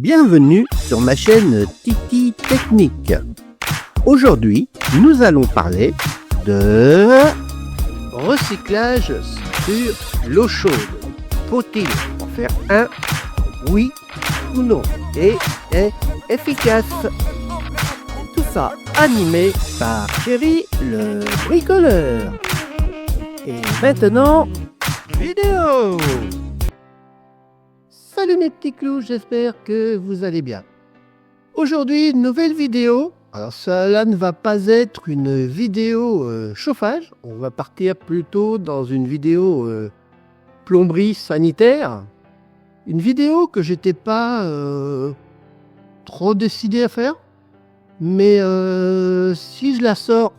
Bienvenue sur ma chaîne Titi Technique. Aujourd'hui, nous allons parler de recyclage sur l'eau chaude. Faut-il en faire un, oui ou non? Et est efficace? Tout ça animé par Chéri le bricoleur. Et maintenant, vidéo! Salut mes petits clous, j'espère que vous allez bien. Aujourd'hui, une nouvelle vidéo. Alors cela ne va pas être une vidéo chauffage. On va partir plutôt dans une vidéo plomberie sanitaire. Une vidéo que j'étais pas trop décidé à faire. Mais si je la sors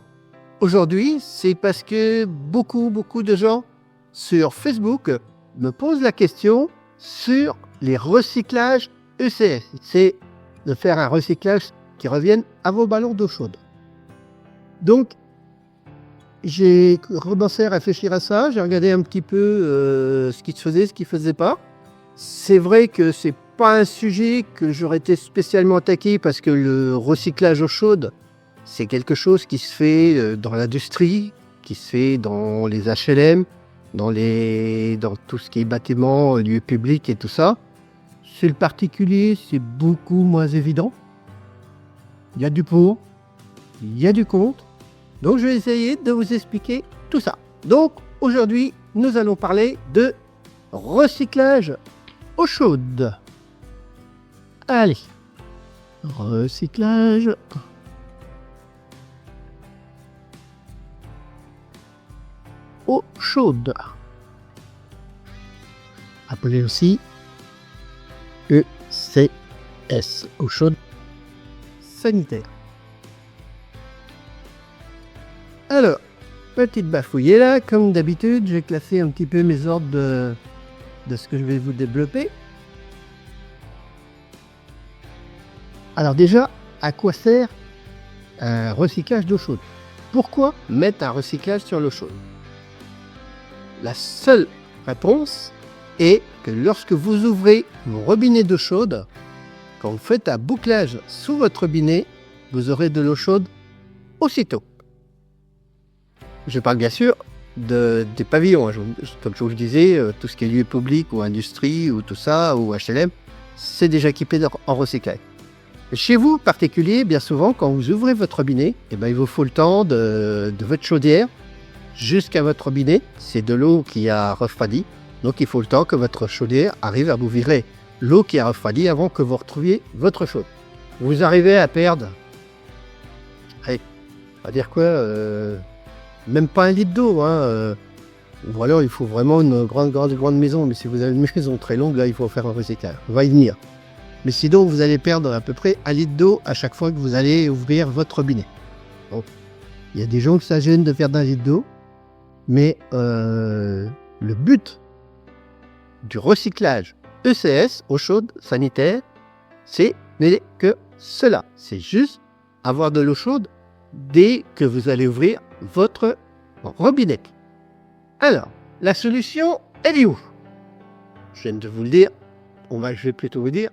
aujourd'hui, c'est parce que beaucoup de gens sur Facebook me posent la question sur les recyclages ECS. C'est de faire un recyclage qui revienne à vos ballons d'eau chaude. Donc, j'ai commencé à réfléchir à ça. J'ai regardé un petit peu ce qui se faisait, ce qui ne faisait pas. C'est vrai que c'est pas un sujet que j'aurais été spécialement attaqué parce que le recyclage eau chaude, c'est quelque chose qui se fait dans l'industrie, qui se fait dans les HLM, dans tout ce qui est bâtiments, lieux publics et tout ça. Chez le particulier, c'est beaucoup moins évident. Il y a du pour, il y a du contre. Donc, je vais essayer de vous expliquer tout ça. Donc, aujourd'hui, nous allons parler de recyclage eau chaude. Allez, recyclage eau chaude, appelé aussi ECS, eau chaude sanitaire. Alors, petite bafouillée là, comme d'habitude, j'ai classé un petit peu mes ordres de ce que je vais vous développer. Alors déjà, à quoi sert un recyclage d'eau chaude? Pourquoi mettre un recyclage sur l'eau chaude? La seule réponse est que lorsque vous ouvrez vos robinets d'eau chaude, quand vous faites un bouclage sous votre robinet, vous aurez de l'eau chaude aussitôt. Je parle bien sûr des pavillons. Comme je vous le disais, tout ce qui est lieu public ou industrie ou tout ça, ou HLM, c'est déjà équipé en recyclage. Chez vous, particulier, bien souvent, quand vous ouvrez votre robinet, il vous faut le temps de votre chaudière jusqu'à votre robinet. C'est de l'eau qui a refroidi. Donc, il faut le temps que votre chaudière arrive à vous virer l'eau qui a refroidi avant que vous retrouviez votre chaude. Vous arrivez à perdre, allez, on va dire quoi, même pas 1 litre d'eau. Ou alors, il faut vraiment une grande maison. Mais si vous avez une maison très longue, là, il faut faire un recyclage. On va y venir. Mais sinon, vous allez perdre à peu près 1 litre d'eau à chaque fois que vous allez ouvrir votre robinet. Bon. Il y a des gens qui ça gêne de perdre 1 litre d'eau. Mais le but du recyclage ECS, eau chaude sanitaire, c'est que cela. C'est juste avoir de l'eau chaude dès que vous allez ouvrir votre robinet. Alors, la solution, elle est où? Je viens de vous le dire. Je vais plutôt vous dire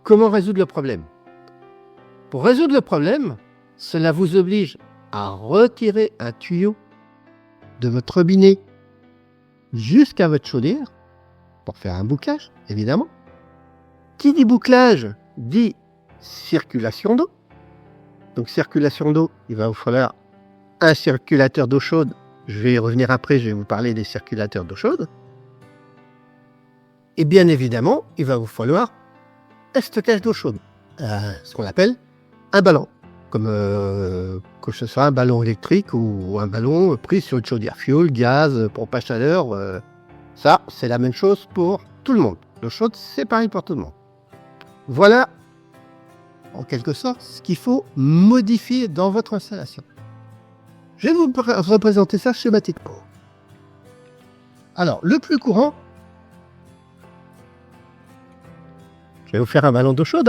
comment résoudre le problème. Pour résoudre le problème, cela vous oblige à retirer un tuyau de votre robinet jusqu'à votre chaudière pour faire un bouclage, évidemment. Qui dit bouclage dit circulation d'eau. Donc circulation d'eau, il va vous falloir un circulateur d'eau chaude. Je vais y revenir après, je vais vous parler des circulateurs d'eau chaude. Et bien évidemment, il va vous falloir un stockage d'eau chaude, ce qu'on appelle un ballon, comme que ce soit un ballon électrique ou un ballon pris sur une chaudière fioul, gaz, pompe à chaleur. Ça, c'est la même chose pour tout le monde. L'eau chaude, c'est pareil pour tout le monde. Voilà, en quelque sorte, ce qu'il faut modifier dans votre installation. Je vais vous représenter ça schématiquement. Alors, le plus courant, je vais vous faire un ballon d'eau chaude.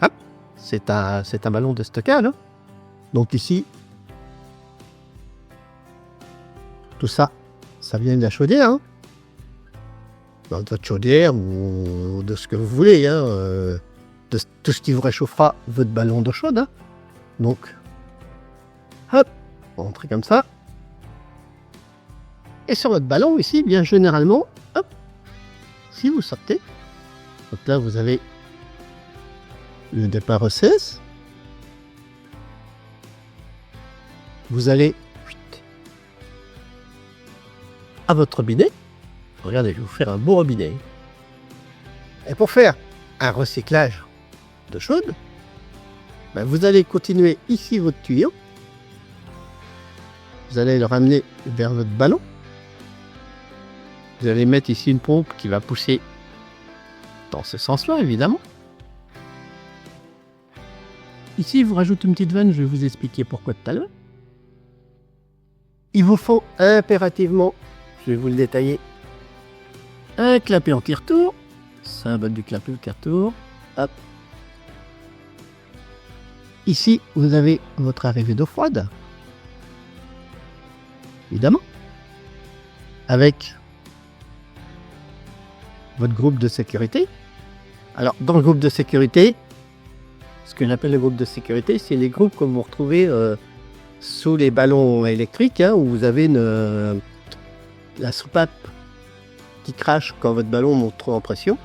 Hop, c'est un ballon de stockage. Donc ici, tout ça, ça vient de la chaudière. dans votre chaudière ou de ce que vous voulez, hein, de tout ce qui vous réchauffera votre ballon d'eau chaude. Hein. Donc, hop, vous rentrez comme ça. Et sur votre ballon ici, bien généralement, hop, si vous sortez, donc là vous avez le départ ECS. Vous allez à votre robinet. Regardez, je vais vous faire un beau robinet. Et pour faire un recyclage d'eau chaude, ben vous allez continuer ici votre tuyau. Vous allez le ramener vers votre ballon. Vous allez mettre ici une pompe qui va pousser dans ce sens-là, évidemment. Ici, vous rajoutez une petite vanne, je vais vous expliquer pourquoi tout à l'heure. Il vous faut impérativement, je vais vous le détailler, un clapet anti-retour, symbole du clapet anti-retour, hop. Ici, vous avez votre arrivée d'eau froide, évidemment, avec votre groupe de sécurité. Alors, dans le groupe de sécurité, ce que j'appelle le groupe de sécurité, c'est les groupes que vous retrouvez sous les ballons électriques, hein, où vous avez la soupape qui crache quand votre ballon monte trop en pression.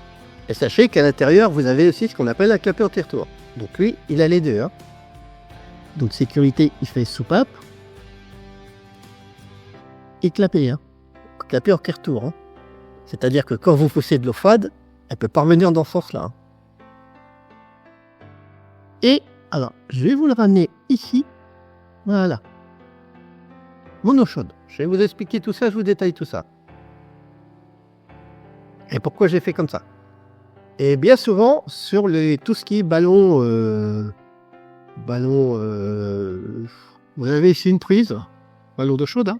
Et sachez qu'à l'intérieur, vous avez aussi ce qu'on appelle un clapet anti-retour. Donc lui, il a les deux. Hein. Donc sécurité, il fait soupape et clapet. Hein. Clapet anti-retour. Hein. C'est-à-dire que quand vous poussez de l'eau froide, elle peut pas revenir dans ce sens-là. Hein. Et alors, je vais vous le ramener ici. Voilà. Mon eau chaude. Je vais vous expliquer tout ça, je vous détaille tout ça. Et pourquoi j'ai fait comme ça. Et bien souvent, sur tout ce qui est ballon, vous avez ici une prise, ballon d'eau chaude, hein.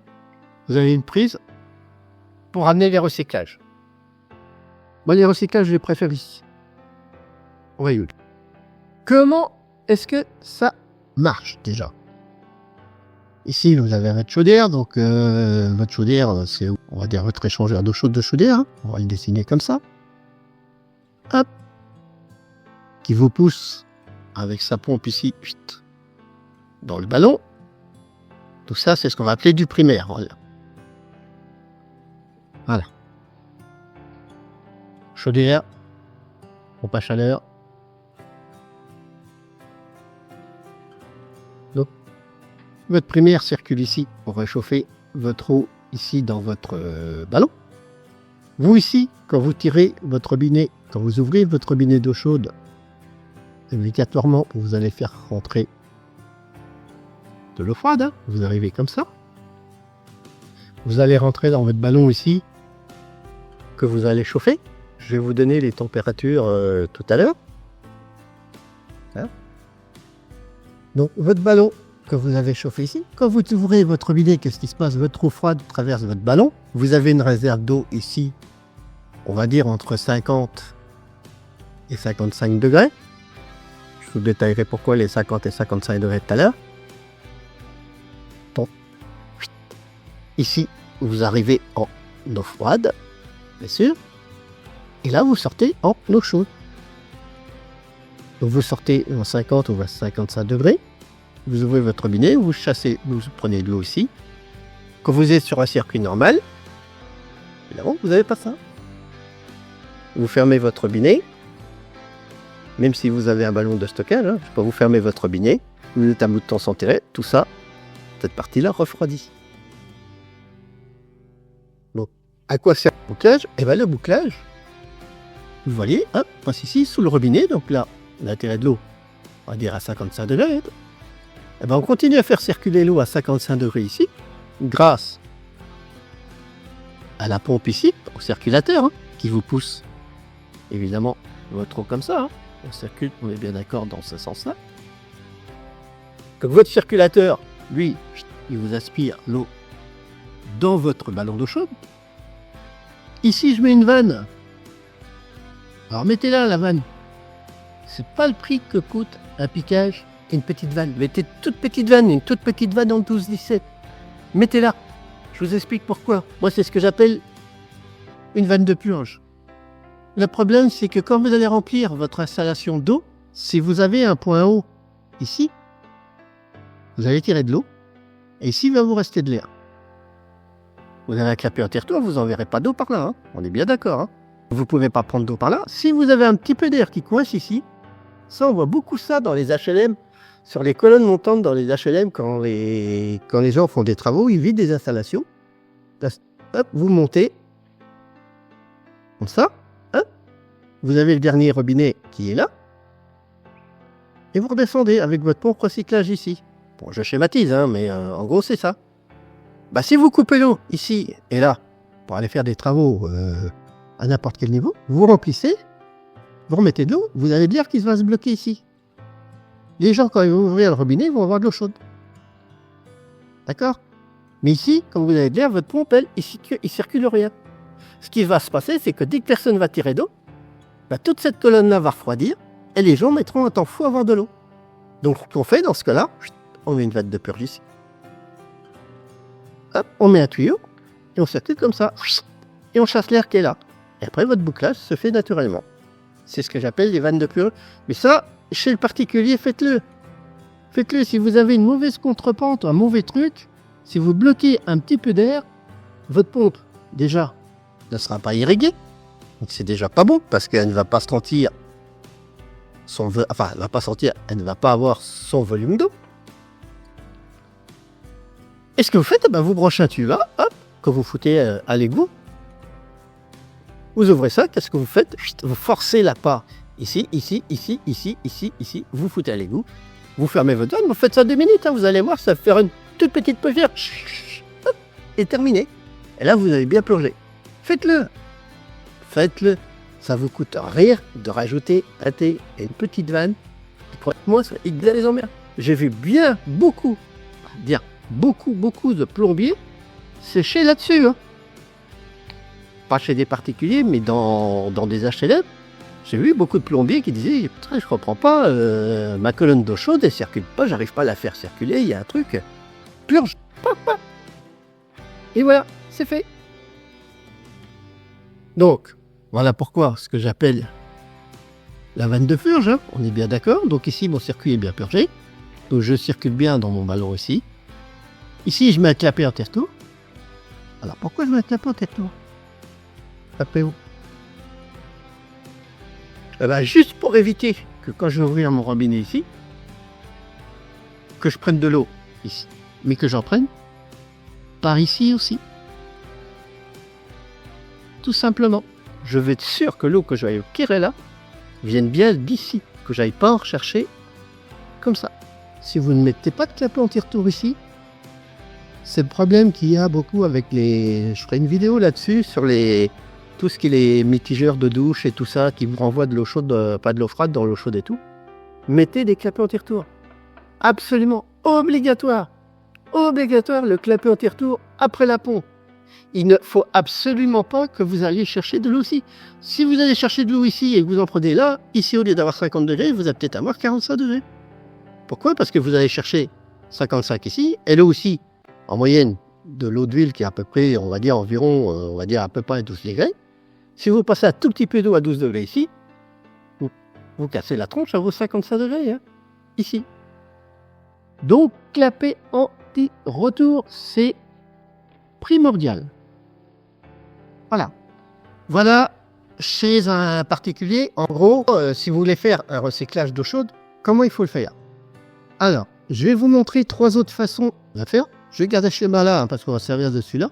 Vous avez une prise pour ramener les recyclages. Moi, les recyclages, je les préfère ici. On va y aller. Comment est-ce que ça marche déjà? Ici, vous avez votre chaudière, donc votre chaudière, c'est, on va dire, votre échangeur d'eau chaude de chaudière. Hein. On va le dessiner comme ça. Hop. Qui vous pousse avec sa pompe ici, dans le ballon. Tout ça, c'est ce qu'on va appeler du primaire. Voilà. Chaudière, pompe à chaleur. Donc, votre primaire circule ici pour réchauffer votre eau ici dans votre ballon. Vous ici, quand vous tirez votre robinet, quand vous ouvrez votre robinet d'eau chaude, obligatoirement, vous allez faire rentrer de l'eau froide. Hein. Vous arrivez comme ça. Vous allez rentrer dans votre ballon ici, que vous allez chauffer. Je vais vous donner les températures tout à l'heure. Hein. Donc, votre ballon que vous avez chauffé ici, quand vous ouvrez votre robinet, qu'est-ce qui se passe? Votre eau froide traverse votre ballon. Vous avez une réserve d'eau ici, on va dire entre 50 et 55 degrés. Je vous détaillerai pourquoi les 50 et 55 degrés tout à l'heure. Donc, ici, vous arrivez en eau froide, bien sûr. Et là, vous sortez en eau chaude. Donc, vous sortez en 50 ou 55 degrés. Vous ouvrez votre robinet, vous chassez, vous prenez de l'eau ici. Quand vous êtes sur un circuit normal, évidemment, vous n'avez pas ça. Vous fermez votre robinet. Même si vous avez un ballon de stockage, hein, je peux vous fermer votre robinet. Vous êtes un bout de temps sans tirer. Tout ça, cette partie-là refroidit. Donc, à quoi sert le bouclage? Eh bien, le bouclage, vous voyez, hop, passe ici, sous le robinet. Donc là, l'intérêt de l'eau, on va dire à 55 degrés. Eh ben, on continue à faire circuler l'eau à 55 degrés ici, grâce à la pompe ici, au circulateur, hein, qui vous pousse, évidemment, votre eau comme ça. Hein. On circule, on est bien d'accord dans ce sens-là. Donc votre circulateur, lui, il vous aspire l'eau dans votre ballon d'eau chaude. Ici, je mets une vanne. Alors mettez-la, la vanne. C'est pas le prix que coûte un piquage et une petite vanne. Mettez une toute petite vanne en 12-17. Mettez-la. Je vous explique pourquoi. Moi, c'est ce que j'appelle une vanne de purge. Le problème, c'est que quand vous allez remplir votre installation d'eau, si vous avez un point haut ici, vous allez tirer de l'eau, et ici, il va vous rester de l'air. Vous avez un clapet intertour, vous n'enverrez pas d'eau par là, hein. On est bien d'accord. Hein. Vous ne pouvez pas prendre d'eau par là. Si vous avez un petit peu d'air qui coince ici, ça, on voit beaucoup ça dans les HLM, sur les colonnes montantes dans les HLM, quand les gens font des travaux, ils vident des installations. Là, hop, vous montez, comme ça. Hop, vous avez le dernier robinet qui est là. Et vous redescendez avec votre pompe recyclage ici. Bon, je schématise, hein, mais en gros, c'est ça. Bah, si vous coupez l'eau ici et là, pour aller faire des travaux à n'importe quel niveau, vous remplissez, vous remettez de l'eau, vous avez de l'air qui va se bloquer ici. Les gens, quand ils vont ouvrir le robinet, ils vont avoir de l'eau chaude. D'accord? Mais ici, quand vous avez de l'air, votre pompe, elle, il circule rien. Ce qui va se passer, c'est que dès que personne va tirer d'eau, bah, toute cette colonne-là va refroidir et les gens mettront un temps fou à avoir de l'eau. Donc, ce qu'on fait dans ce cas-là, on met une vanne de purge ici. Hop, on met un tuyau et on circule comme ça. Et on chasse l'air qui est là. Et après, votre bouclage se fait naturellement. C'est ce que j'appelle les vannes de purge. Mais ça, chez le particulier, faites-le. Faites-le si vous avez une mauvaise contrepente, un mauvais truc. Si vous bloquez un petit peu d'air, votre pompe, déjà, ne sera pas irriguée. Donc c'est déjà pas bon parce qu'elle ne va pas sentir elle ne va pas avoir son volume d'eau. Et ce que vous faites, ben vous branchez un tuyau là, hop, que vous foutez à l'égout. Vous ouvrez ça, qu'est-ce que vous faites? Vous forcez la part ici, ici, ici, ici, ici, ici, vous foutez à l'égout. Vous fermez votre vanne, vous faites ça 2 minutes, hein, vous allez voir, ça va faire une toute petite poussière. Hop, et terminé. Et là, vous avez bien plongé. Faites-le. Faites-le. Ça vous coûte rien de rajouter un thé et une petite vanne. Moi, ça les emmerde. J'ai vu beaucoup de plombiers sécher là-dessus. Hein. Pas chez des particuliers, mais dans des HLM. J'ai vu beaucoup de plombiers qui disaient « Je comprends pas, ma colonne d'eau chaude, elle circule pas, j'arrive pas à la faire circuler, il y a un truc. Purge. » Et voilà, c'est fait. Donc, voilà pourquoi ce que j'appelle la vanne de purge. Hein. On est bien d'accord. Donc ici, mon circuit est bien purgé. Donc je circule bien dans mon ballon ici. Ici, je mets un clapet intertour. Alors pourquoi je mets un clapet intertour? Clapet où? Eh ben, juste pour éviter que quand je vais ouvrir mon robinet ici, que je prenne de l'eau ici, mais que j'en prenne par ici aussi. Tout simplement. Je vais être sûr que l'eau que je vais tirer là vienne bien d'ici, que j'aille pas en rechercher comme ça. Si vous ne mettez pas de clapet anti-retour ici, c'est le problème qu'il y a beaucoup avec les... Je ferai une vidéo là-dessus sur tout ce qui est les mitigeurs de douche et tout ça, qui vous renvoient de l'eau chaude, pas de l'eau froide dans l'eau chaude et tout. Mettez des clapets anti-retour. Absolument obligatoire. Obligatoire le clapet anti-retour après la pompe. Il ne faut absolument pas que vous alliez chercher de l'eau ici. Si vous allez chercher de l'eau ici et que vous en prenez là, ici au lieu d'avoir 50 degrés, vous allez peut-être avoir 45 degrés. Pourquoi? Parce que vous allez chercher 55 ici, et là aussi, en moyenne, de l'eau d'huile qui est à peu près, on va dire environ, à peu près 12 degrés. Si vous passez un tout petit peu d'eau à 12 degrés ici, vous cassez la tronche à vos 55 degrés, hein, ici. Donc, clapet anti-retour, c'est primordial. Voilà, chez un particulier, en gros, si vous voulez faire un recyclage d'eau chaude, comment il faut le faire? Alors, je vais vous montrer 3 autres façons de faire. Je vais garder ce schéma-là, hein, parce qu'on va servir de celui-là.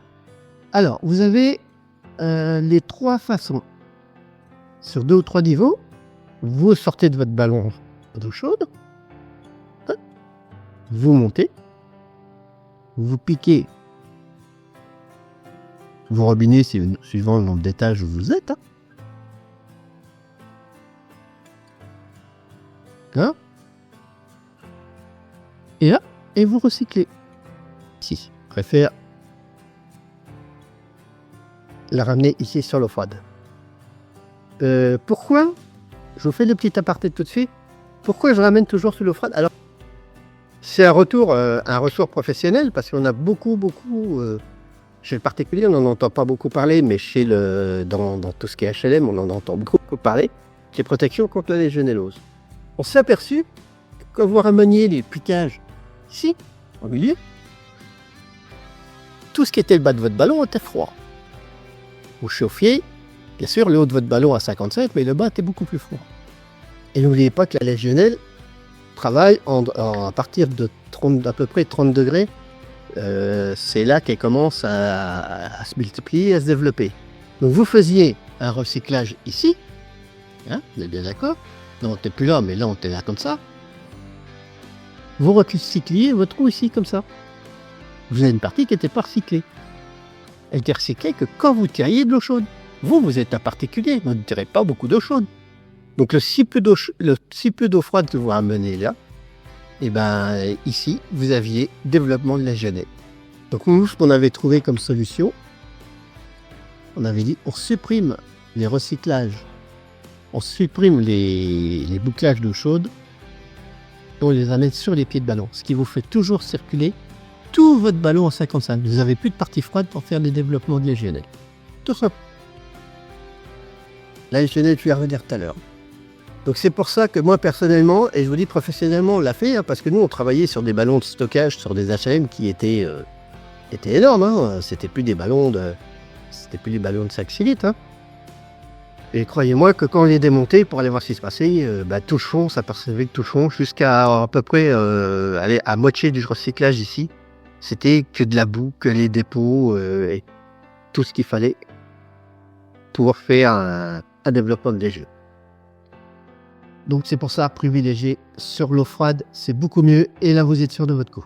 Alors, vous avez les 3 façons. Sur 2 ou 3 niveaux, vous sortez de votre ballon d'eau chaude, vous montez, vous piquez vos robinets suivant le nombre d'étages où vous êtes. Hein. Et là, et vous recyclez. Si, je préfère la ramener ici sur l'eau froide. Pourquoi? Je vous fais le petit aparté tout de suite. Pourquoi je ramène toujours sur l'eau froide? Alors, c'est un retour professionnel parce qu'on a beaucoup Chez le particulier, on n'en entend pas beaucoup parler, mais dans tout ce qui est HLM, on en entend beaucoup parler. C'est protection contre la légionellose. On s'est aperçu que quand vous rameniez les piquages ici, au milieu, tout ce qui était le bas de votre ballon était froid. Vous chauffiez, bien sûr, le haut de votre ballon à 57, mais le bas était beaucoup plus froid. Et n'oubliez pas que la légionelle travaille à partir de à peu près 30 degrés. C'est là qu'elle commence à se multiplier, à se développer. Donc vous faisiez un recyclage ici, hein, vous êtes bien d'accord? Non, on n'était plus là, mais là on était là comme ça. Vous recycliez votre trou ici comme ça. Vous avez une partie qui n'était pas recyclée. Elle était recyclée que quand vous tiriez de l'eau chaude. Vous êtes un particulier, vous ne tirez pas beaucoup d'eau chaude. Donc le si peu d'eau froide que vous ramenez là, et ben ici, vous aviez développement de la légionelle. Donc nous, ce qu'on avait trouvé comme solution, on avait dit on supprime les recyclages, on supprime les bouclages d'eau chaude, et on les amène sur les pieds de ballon, ce qui vous fait toujours circuler tout votre ballon en 55. Vous n'avez plus de partie froide pour faire des développements de légionelle. Tout ça. La légionelle, je vais y revenir tout à l'heure. Donc c'est pour ça que moi personnellement, et je vous dis professionnellement, on l'a fait, hein, parce que nous on travaillait sur des ballons de stockage, sur des HLM qui étaient énormes. Hein. C'était plus des ballons de 5-6 litres. Hein. Et croyez-moi que quand on les démontait pour aller voir ce qui se passait, tout le fond, ça percevait que tout le fond, jusqu'à à peu près à moitié du recyclage ici, c'était que de la boue, que les dépôts et tout ce qu'il fallait pour faire un développement de léger. Donc c'est pour ça, privilégier sur l'eau froide, c'est beaucoup mieux, et là vous êtes sûr de votre coup.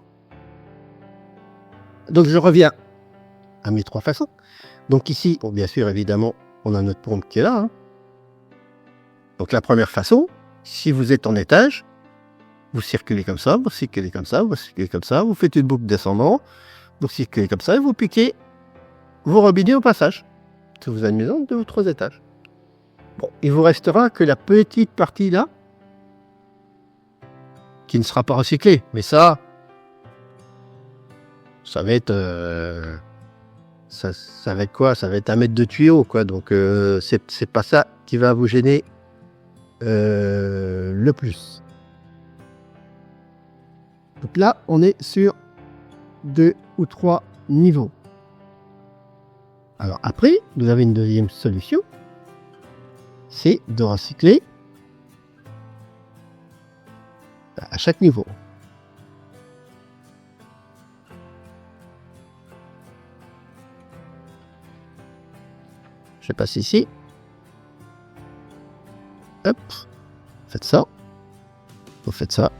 Donc je reviens à mes 3 façons. Donc ici, bon, bien sûr, évidemment, on a notre pompe qui est là. Hein. Donc la première façon, si vous êtes en étage, vous circulez comme ça, vous circulez comme ça, vous circulez comme ça, vous faites une boucle descendante, vous circulez comme ça, et vous piquez vos robinets au passage. Si vous avez une maison de 2 ou 3 étages. Bon, il vous restera que la petite partie là, qui ne sera pas recyclée. Mais ça va être, ça va être quoi? Ça va être 1 mètre de tuyau, quoi. Donc c'est pas ça qui va vous gêner le plus. Donc là, on est sur 2 ou 3 niveaux. Alors après, vous avez une deuxième solution. C'est de recycler à chaque niveau. Je passe ici. Hop. Faites ça. Vous faites ça.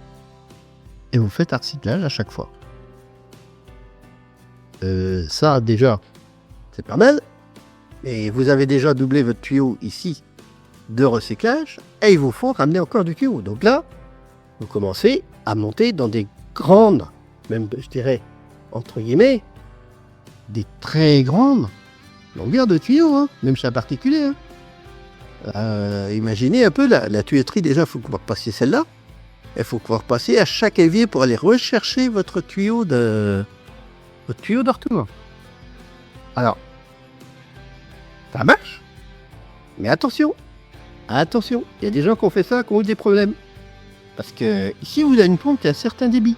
Et vous faites un recyclage à chaque fois. Ça déjà, c'est pas mal. Et vous avez déjà doublé votre tuyau ici de recyclage, et il vous faut ramener encore du tuyau. Donc là, vous commencez à monter dans des grandes, même je dirais, entre guillemets, des très grandes longueurs de tuyaux, hein, même chez un particulier. Hein. Imaginez un peu la tuyauterie, déjà, il faut que vous repassiez celle-là. Il faut que vous repassiez à chaque évier pour aller rechercher votre tuyau de retour. Alors, ça marche, mais attention, il y a des gens qui ont fait ça, qui ont eu des problèmes. Parce que ici, vous avez une pompe qui a un certain débit.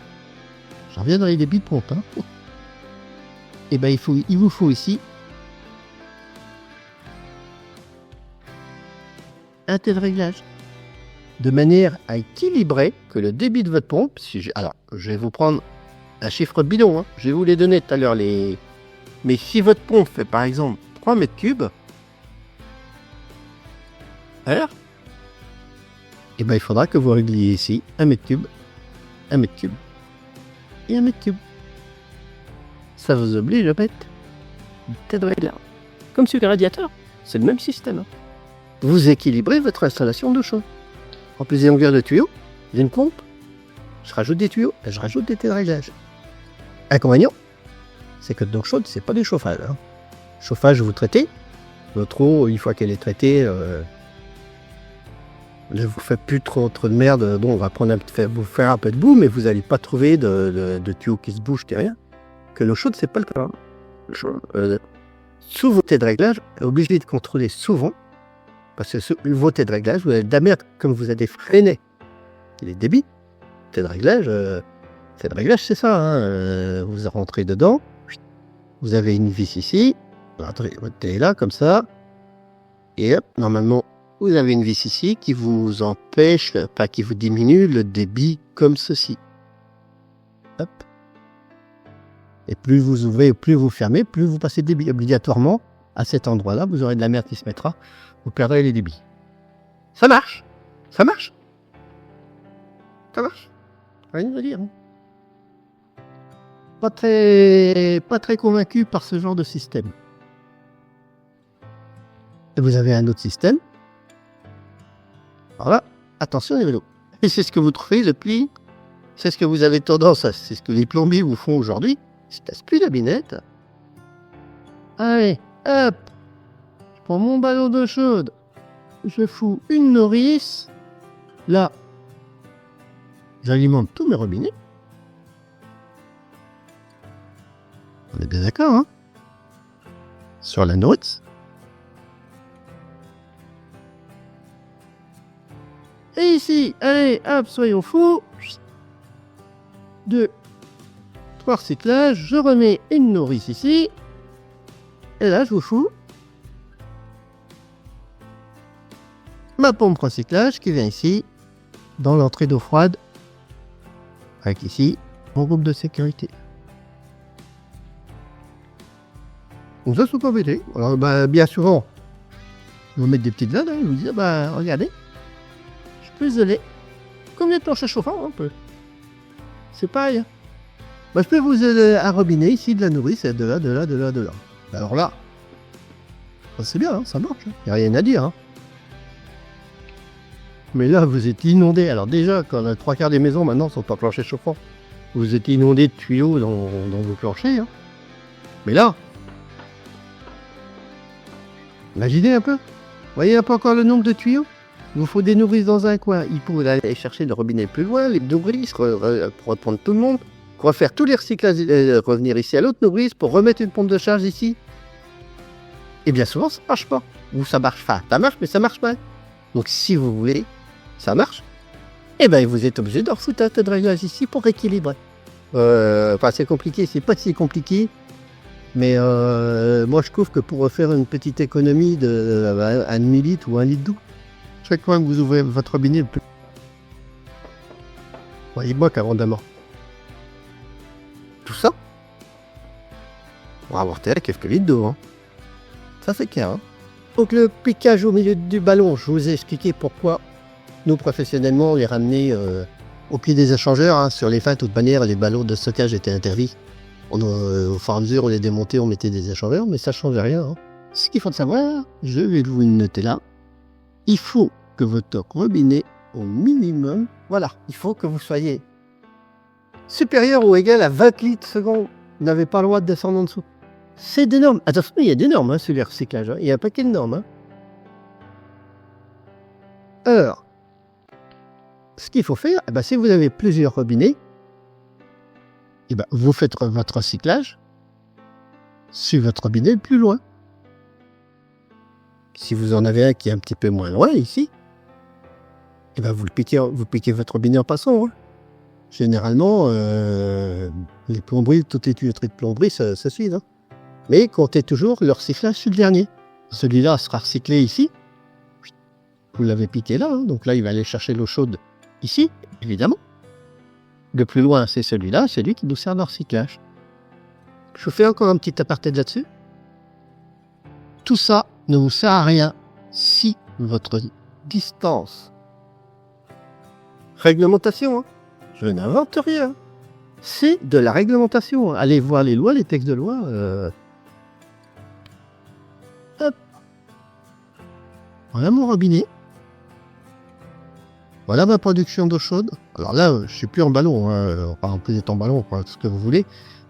J'en reviens dans les débits de pompe. Hein. Et ben, il vous faut ici un tel réglage. De manière à équilibrer que le débit de votre pompe, alors, je vais vous prendre un chiffre bidon. Hein. Je vais vous les donner tout à l'heure. Mais si votre pompe fait par exemple 3 mètres cubes, alors, et ben il faudra que vous régliez ici 1 mètre cube, 1 mètre cube et 1 mètre cube. Ça vous oblige à mettre une tête de réglage. Comme sur le radiateur, c'est le même système. Hein. Vous équilibrez votre installation d'eau chaude. En plus des longueurs de tuyaux, j'ai une pompe, je rajoute des tuyaux et je rajoute des têtes de réglage. Inconvénient, c'est que l'eau chaude, c'est pas du chauffage. Hein. Chauffage, vous traitez. Votre eau, une fois qu'elle est traitée, ne vous faites plus trop de merde. Bon, on va vous faire un peu de boue, mais vous n'allez pas trouver de tuyaux qui se bougent, ni rien. Que l'eau chaude, c'est pas le cas. sous vos têtes de réglage, obligé de contrôler souvent, parce que sous vos têtes de réglage, vous avez de la merde, comme vous avez freiné les débits. Tête de réglage, c'est ça, hein, vous rentrez dedans, vous avez une vis ici, vous rentrez votre télé là, comme ça, et hop, normalement, vous avez une vis ici qui vous empêche, pas qui vous diminue le débit comme ceci. Hop. Et plus vous ouvrez, plus vous fermez, plus vous passez le débit. Obligatoirement, à cet endroit-là, vous aurez de la merde qui se mettra, vous perdrez les débits. Ça marche. Ça marche. Ça marche. Rien à dire. Hein. Pas très convaincu par ce genre de système. Et vous avez un autre système. Alors là, attention les vélos. Et c'est ce que vous trouvez le pli. C'est ce que vous avez tendance à... C'est ce que les plombiers vous font aujourd'hui. Ils se cassent plus la binette. Allez, hop. Je prends mon ballon d'eau chaude. Je fous une nourrice. Là. J'alimente tous mes robinets. On est bien d'accord, hein? Sur la nourrice. Et ici, allez, hop, soyons fous. 2, 3 recyclages, je remets une nourrice ici. Et là, je vous fous ma pompe recyclage qui vient ici, dans l'entrée d'eau froide, avec ici, mon groupe de sécurité. Donc ça, c'est pas embêté. Alors, bien souvent, je vous mettre des petites vannes, hein, je vous dis, regardez, je peux isoler. Combien de planches chauffant, un peu. C'est pareil. Hein. Je peux vous un robinet ici, de la nourrice, de là, de là, de là, de là. Alors là, c'est bien, hein, ça marche. Il n'y a rien à dire. Hein. Mais là, vous êtes inondé. Alors déjà, quand les 3/4 des maisons maintenant sont pas planchers chauffants, vous êtes inondé de tuyaux dans vos planchers. Hein. Mais là, imaginez un peu. Vous voyez un peu encore le nombre de tuyaux? Il vous faut des nourrices dans un coin. Il faut aller chercher le robinet plus loin, les nourrices, pour reprendre tout le monde, refaire tous les recyclages, revenir ici à l'autre nourrice pour remettre une pompe de charge ici. Et bien souvent, ça marche pas. Ou ça marche pas. Ça marche, mais ça marche pas. Donc si vous voulez, ça marche, et vous êtes obligé de refoutre un tas de réglage ici pour rééquilibrer. C'est compliqué, c'est pas si compliqué. Mais moi, je trouve que pour faire une petite économie de 1 demi-litre ou 1 litre d'eau, chaque fois que vous ouvrez votre robinet, voyez-moi qu'abondamment. Tout ça, on va avoir quelques litres d'eau. Hein. Ça, c'est clair. Hein. Donc, le piquage au milieu du ballon, je vous ai expliqué pourquoi nous, professionnellement, on les ramenait au pied des échangeurs. Hein. Sur les fins, de toute manière, les ballons de stockage étaient interdits. Au fur et à mesure, on les démontait, on mettait des échangeurs, mais ça ne changeait rien. Hein. Ce qu'il faut savoir, je vais vous le noter là. Il faut que votre robinet, au minimum, voilà, il faut que vous soyez supérieur ou égal à 20 litres secondes. Vous n'avez pas le droit de descendre en dessous. C'est des normes. Attention, il y a des normes hein, sur les recyclages. Hein. Il y a un paquet de normes. Hein. Alors, ce qu'il faut faire, si vous avez plusieurs robinets, vous faites votre recyclage sur votre robinet le plus loin. Si vous en avez un qui est un petit peu moins loin, ici, vous piquez votre robinet en passant. Hein. Généralement, les plomberies, toutes les tuyauteries de plomberie, ça suit. Hein. Mais comptez toujours le recyclage sur le dernier. Celui-là sera recyclé ici. Vous l'avez piqué là, hein. Donc là, il va aller chercher l'eau chaude ici, évidemment. Le plus loin, c'est celui-là, c'est lui qui nous sert de recyclage. Je vous fais encore un petit aparté là-dessus. Tout ça ne vous sert à rien si votre distance. Réglementation, hein. Je n'invente rien. C'est de la réglementation. Allez voir les lois, les textes de loi. Hop. Voilà mon robinet. Voilà ma production d'eau chaude. Alors là, je ne suis plus en ballon. Hein. Enfin, vous êtes en ballon, quoi, tout ce que vous voulez.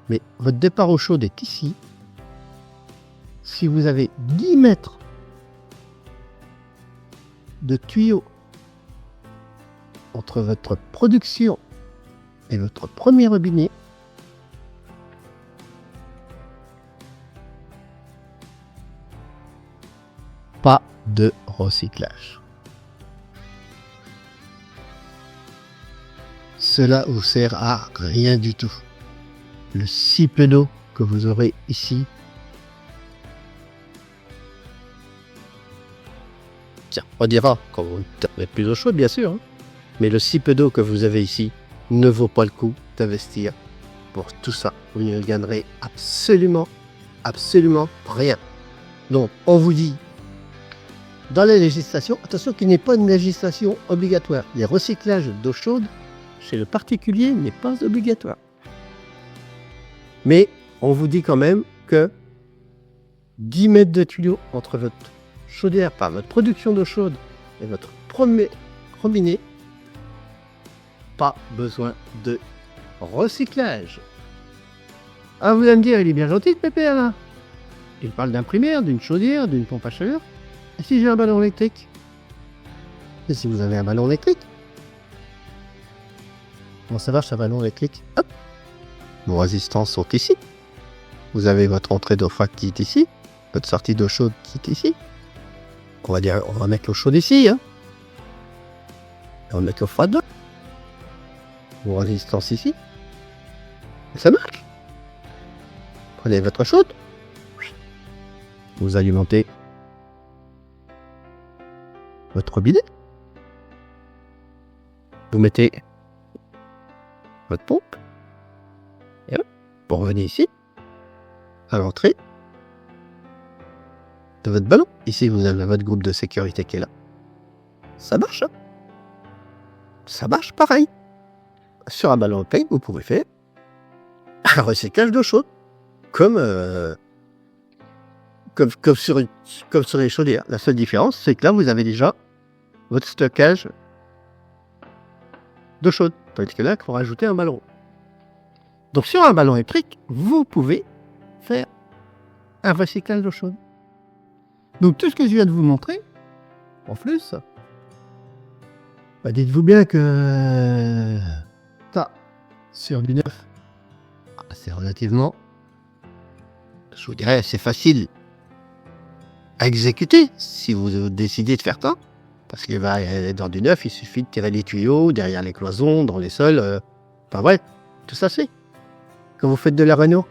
Mais votre départ eau chaude est ici. Si vous avez 10 mètres de tuyaux entre votre production et votre premier robinet, recyclage. Cela vous sert à rien du tout. Le si peu d'eau que vous aurez ici, tiens, on dira quand vous avez plus d'eau chaude, bien sûr, hein. Mais le si peu d'eau que vous avez ici ne vaut pas le coup d'investir pour tout ça. Vous ne gagnerez absolument rien. Donc, on vous dit, dans la législation, attention qu'il n'y ait pas une législation obligatoire. Les recyclages d'eau chaude chez le particulier n'est pas obligatoire. Mais on vous dit quand même que 10 mètres de tuyau entre votre chaudière, par votre production d'eau chaude et votre premier robinet, pas besoin de recyclage. Ah, vous allez me dire, il est bien gentil ce pépère là. Il parle d'un primaire, d'une chaudière, d'une pompe à chaleur. Et si j'ai un ballon électrique? Et si vous avez un ballon électrique? Comment ça marche un ballon électrique? Hop. Vos résistances sont ici. Vous avez votre entrée d'eau froide qui est ici. Votre sortie d'eau chaude qui est ici. On va mettre l'eau chaude ici. Hein. Et on va mettre l'eau froide là. Vos résistances ici. Et ça marche. Prenez votre chaude. Vous alimentez votre robinet. Vous mettez votre pompe. Et hop, vous revenez ici, à l'entrée de votre ballon. Ici, vous avez votre groupe de sécurité qui est là. Ça marche, hein? Ça marche pareil. Sur un ballon électrique, vous pouvez faire un recyclage d'eau chaude, comme sur les chaudières. La seule différence, c'est que là, vous avez déjà votre stockage d'eau chaude. Tandis que là, il faut rajouter un ballon. Donc sur un ballon électrique, vous pouvez faire un recyclage d'eau chaude. Donc tout ce que je viens de vous montrer, en plus, bah dites-vous bien que ça, sur du neuf, c'est relativement, je vous dirais, c'est facile à exécuter si vous décidez de faire ça. Parce que dans du neuf, il suffit de tirer les tuyaux, derrière les cloisons, dans les sols. Enfin bref, tout ça c'est. Quand vous faites de la réno,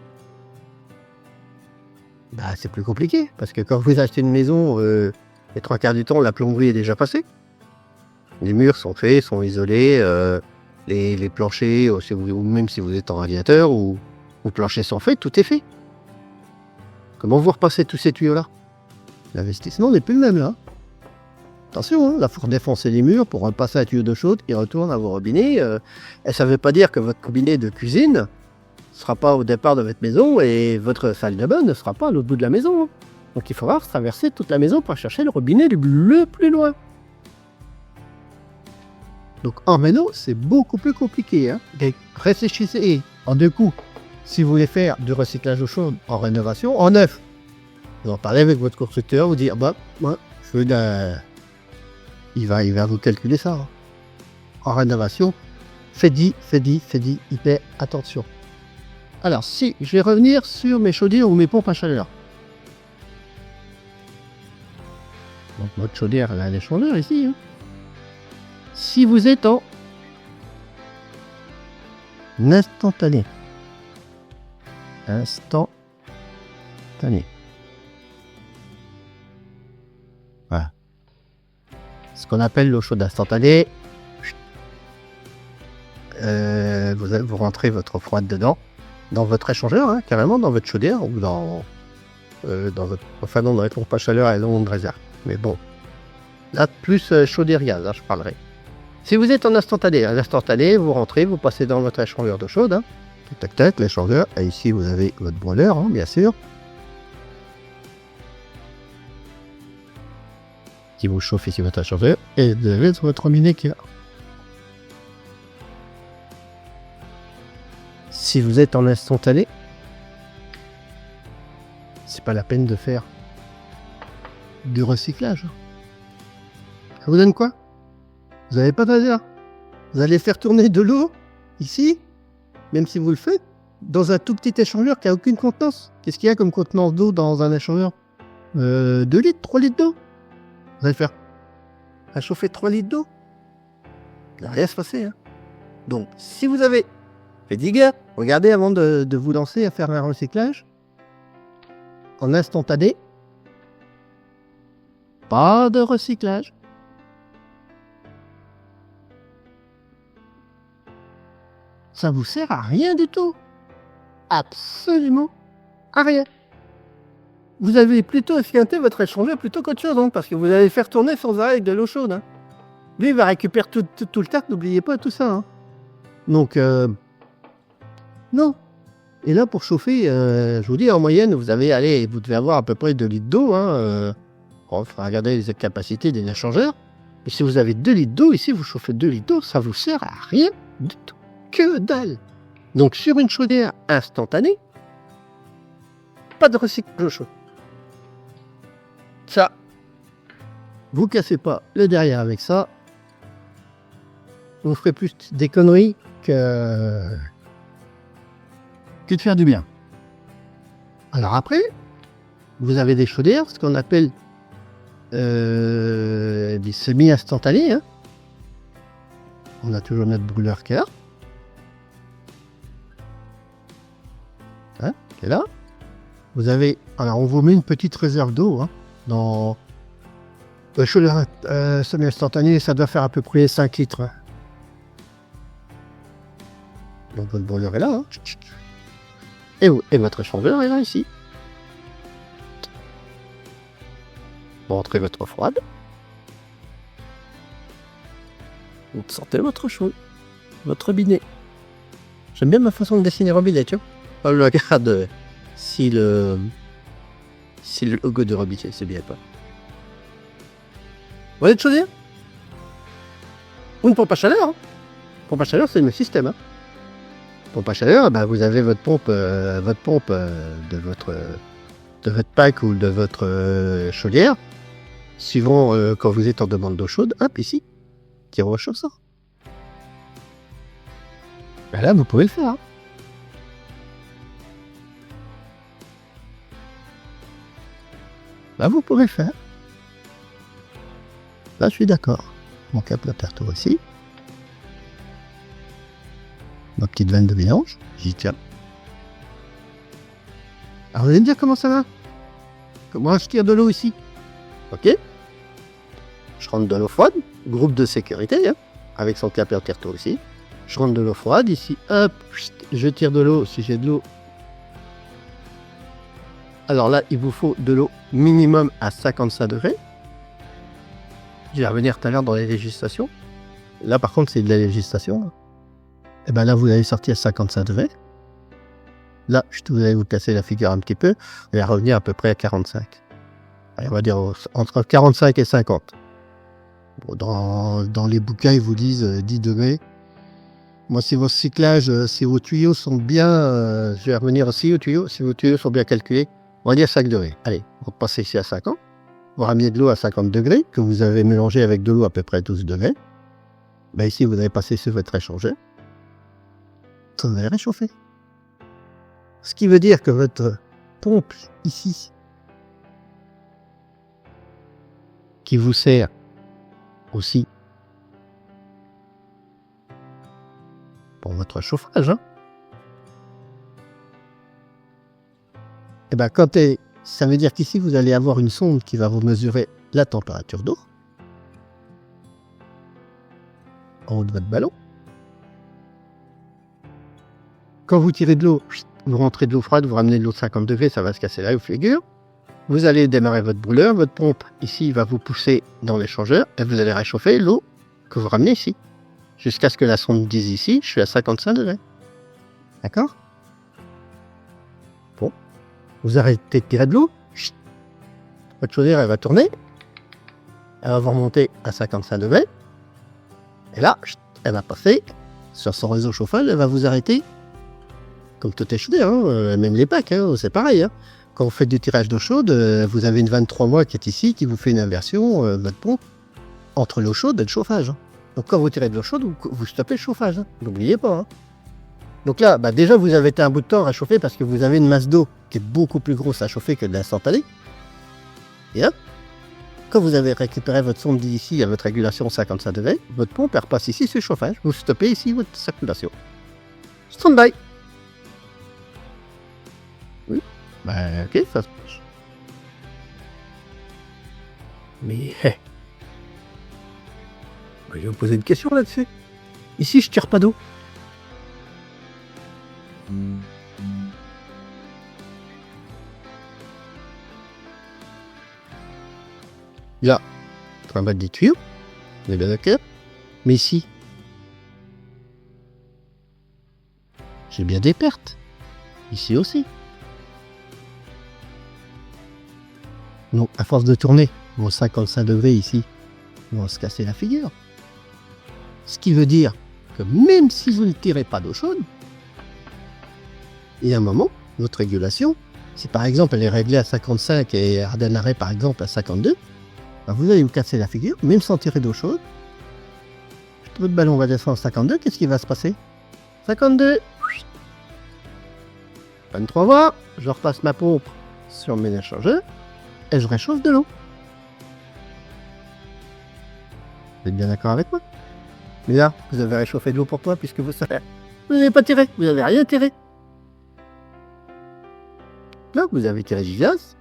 bah, c'est plus compliqué. Parce que quand vous achetez une maison, les 3/4 du temps, la plomberie est déjà passée. Les murs sont faits, sont isolés. Les planchers, ou même si vous êtes en radiateur, ou planchers sont faits, tout est fait. Comment vous repassez tous ces tuyaux-là? L'investissement n'est plus le même là. Attention, hein, là, il faut redéfoncer les murs pour repasser un tuyau d'eau chaude qui retourne à vos robinets. Et ça ne veut pas dire que votre robinet de cuisine ne sera pas au départ de votre maison et votre salle de bain ne sera pas à l'autre bout de la maison. Hein. Donc il faudra traverser toute la maison pour chercher le robinet le plus loin. Donc en réno, c'est beaucoup plus compliqué. Hein. Et réfléchissez en deux coups. Si vous voulez faire du recyclage d'eau chaude en rénovation, en neuf, vous en parlez avec votre constructeur, vous dire, bah, moi, je veux il va vous calculer ça. Hein. En rénovation, faites hyper attention. Alors, si je vais revenir sur mes chaudières ou mes pompes à chaleur. Donc, votre chaudière, elle a des chaudières ici. Hein. Si vous êtes en instantané. Voilà. Ce qu'on appelle l'eau chaude instantanée. Vous rentrez votre eau froide dedans, dans votre échangeur, hein, carrément dans votre chaudière ou dans votre, enfin non, dans les pompes à chaleur et dans de réserve. Mais bon, là plus chaudière gaz, hein, je parlerai. Si vous êtes en instantané, vous rentrez, vous passez dans votre échangeur d'eau chaude, hein, tac, l'échangeur, et ici vous avez votre boiler, hein, bien sûr, qui vous chauffe ici votre échangeur, et vous avez votre robinet qui est là. Si vous êtes en instantané, c'est pas la peine de faire du recyclage. Ça vous donne quoi? Vous n'avez pas de réserve. Vous allez faire tourner de l'eau ici, même si vous le faites, dans un tout petit échangeur qui n'a aucune contenance. Qu'est-ce qu'il y a comme contenance d'eau dans un échangeur 2 litres, 3 litres d'eau. Vous allez faire réchauffer 3 litres d'eau. Il ne va rien se passer. Hein. Donc, si vous avez fait 10 gars, regardez avant de vous lancer à faire un recyclage en instantané. Pas de recyclage. Ça vous sert à rien du tout. Absolument à rien. Vous avez plutôt esquinté votre échangeur plutôt qu'autre chose, hein, parce que vous allez faire tourner sans arrêt avec de l'eau chaude. Hein. Lui, il va récupérer tout le temps, n'oubliez pas tout ça. Hein. Donc, non. Et là, pour chauffer, je vous dis, en moyenne, vous devez avoir à peu près 2 litres d'eau. Hein, il faudra regarder les capacités des échangeurs. Et si vous avez 2 litres d'eau, ici, vous chauffez 2 litres d'eau, ça vous sert à rien du tout. Que dalle. Donc, sur une chaudière instantanée, pas de recyclage d'eau chaude. Ça, vous cassez pas le derrière avec ça. Vous ferez plus des conneries que de faire du bien. Alors après, vous avez des chaudières, ce qu'on appelle des semi-instantanés. Hein. On a toujours notre brûleur qui est là. Hein, qui est là. Vous avez, alors on vous met une petite réserve d'eau hein, dans le chaudière semi-instantané, ça doit faire à peu près 5 litres. Hein. Donc votre brûleur est là. Hein. Et votre échangeur est là ici. Vous rentrez votre eau froide. Vous sortez votre chaude, votre robinet. J'aime bien ma façon de dessiner robinet, tu vois. Je regarde si le logo de robinet, c'est bien pas. Vous voyez de chaudière ou une pompe à chaleur. Hein. Pompe à chaleur, c'est le même système. Hein. Pompe à chaleur, bah, vous avez votre pompe de votre pack ou de votre chaudière. Suivant quand vous êtes en demande d'eau chaude, hop, ici, tirez au chaussard. Ben là, vous pouvez le faire. Hein. Là, vous pouvez le faire. Là, je suis d'accord. Mon cap l'aperture aussi. Ma petite vanne de mélange, j'y tiens. Alors, vous allez me dire comment ça va? Comment je tire de l'eau ici? Ok. Je rentre de l'eau froide, groupe de sécurité, hein, avec son cap l'aperture aussi. Je rentre de l'eau froide, ici, hop, je tire de l'eau si j'ai de l'eau. Alors là, il vous faut de l'eau minimum à 55 degrés. Je vais revenir tout à l'heure dans les législations. Là, par contre, c'est de la législation. Et bien là, vous allez sortir à 55 degrés. Là, vous allez vous casser la figure un petit peu. Vous allez revenir à peu près à 45. Allez, on va dire entre 45 et 50. Bon, dans les bouquins, ils vous disent 10 degrés. Moi, si vos cyclages, si vos tuyaux sont bien... je vais revenir aussi aux tuyaux. Si vos tuyaux sont bien calculés, on va dire 5 degrés. Allez, vous passez ici à 50. Vous ramenez de l'eau à 50 degrés, que vous avez mélangé avec de l'eau à peu près à 12 degrés. Ben ici, vous allez passer sur votre échangeur. Ça va réchauffer. Ce qui veut dire que votre pompe ici, qui vous sert aussi pour votre chauffage, hein, et ben ça veut dire qu'ici vous allez avoir une sonde qui va vous mesurer la température d'eau en haut de votre ballon. Quand vous tirez de l'eau, vous rentrez de l'eau froide, vous ramenez de l'eau de 50 degrés, ça va se casser là, vous figure. Vous allez démarrer votre brûleur, votre pompe ici va vous pousser dans l'échangeur et vous allez réchauffer l'eau que vous ramenez ici. Jusqu'à ce que la sonde dise ici, je suis à 55 degrés. D'accord? Bon. Vous arrêtez de tirer de l'eau. Votre chaudière, elle va tourner. Elle va vous remonter à 55 degrés. Et là, elle va passer sur son réseau chauffage, elle va vous arrêter. Comme toutes les chaudières, hein, même les packs, hein, c'est pareil. Hein. Quand vous faites du tirage d'eau chaude, vous avez une 23 mois qui est ici, qui vous fait une inversion, votre pompe, entre l'eau chaude et le chauffage. Hein. Donc quand vous tirez de l'eau chaude, vous stoppez le chauffage. Hein. N'oubliez pas. Hein. Donc là, bah, déjà, vous avez été un bout de temps à chauffer parce que vous avez une masse d'eau qui est beaucoup plus grosse à chauffer que de l'instantané. Et hop, Quand vous avez récupéré votre sonde d'ici à votre régulation 55 degrés, votre pompe elle repasse ici sur le chauffage. Vous stoppez ici votre circulation. Stand-by. Oui. Ben, ok, ça se passe. Mais, je vais vous poser une question là-dessus. Ici, je tire pas d'eau. Là, on va mettre des tuyaux. On est bien d'accord. Mais ici, j'ai bien des pertes. Ici aussi. Donc, à force de tourner, vos 55 degrés ici vont se casser la figure. Ce qui veut dire que même si vous ne tirez pas d'eau chaude, il y a un moment, votre régulation, si par exemple elle est réglée à 55 et elle redémarrait par exemple à 52, ben vous allez vous casser la figure, même sans tirer d'eau chaude. Votre ballon va descendre à 52, qu'est-ce qui va se passer? 52. 23 voix, je repasse ma pompe sur mes échangeurs et je réchauffe de l'eau. Vous êtes bien d'accord avec moi? Mais là, vous avez réchauffé de l'eau pour toi puisque vous savez. Vous n'avez pas tiré, vous n'avez rien tiré. Là, vous avez tiré du gaz,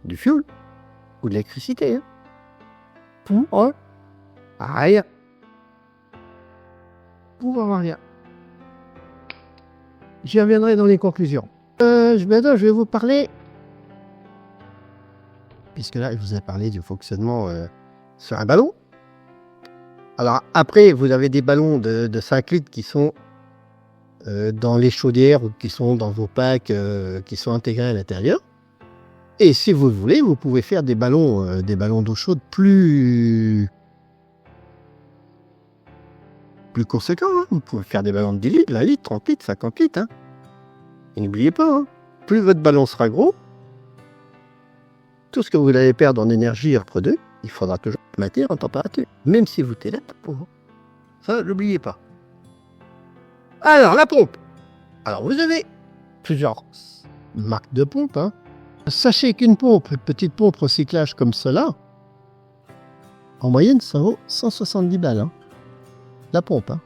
du fioul ou de l'électricité. Hein. Pour rien. Pour rien. J'y reviendrai dans les conclusions. Maintenant, je vais vous parler. Puisque là, je vous ai parlé du fonctionnement sur un ballon. Alors après, vous avez des ballons de 5 litres qui sont dans les chaudières ou qui sont dans vos packs qui sont intégrés à l'intérieur. Et si vous le voulez, vous pouvez faire des ballons d'eau chaude plus conséquents. Hein. Vous pouvez faire des ballons de 10 litres, 20 litres, 30 litres, 50 litres. Hein. Et n'oubliez pas, hein, plus votre ballon sera gros, tout ce que vous allez perdre en énergie entre deux, il faudra toujours maintenir en température, même si vous tenez la pompe. Ça, n'oubliez pas. Alors, la pompe. Alors, vous avez plusieurs marques de pompes. Hein. Sachez qu'une pompe, une petite pompe recyclage comme cela, en moyenne, ça vaut 170 balles. Hein. La pompe. Hein.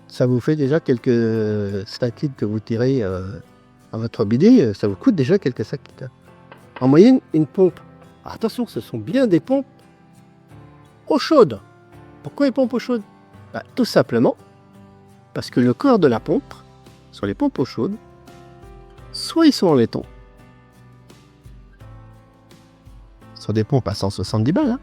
Ça vous fait déjà quelques 5 litres que vous tirez à votre bidet. Ça vous coûte déjà quelques 5 litres. En moyenne, une pompe. Attention, ce sont bien des pompes eau chaude. Pourquoi les pompes eau chaude? Tout simplement parce que le corps de la pompe, sur les pompes eau chaude, soit ils sont en laiton, sur des pompes à 170 balles, hein.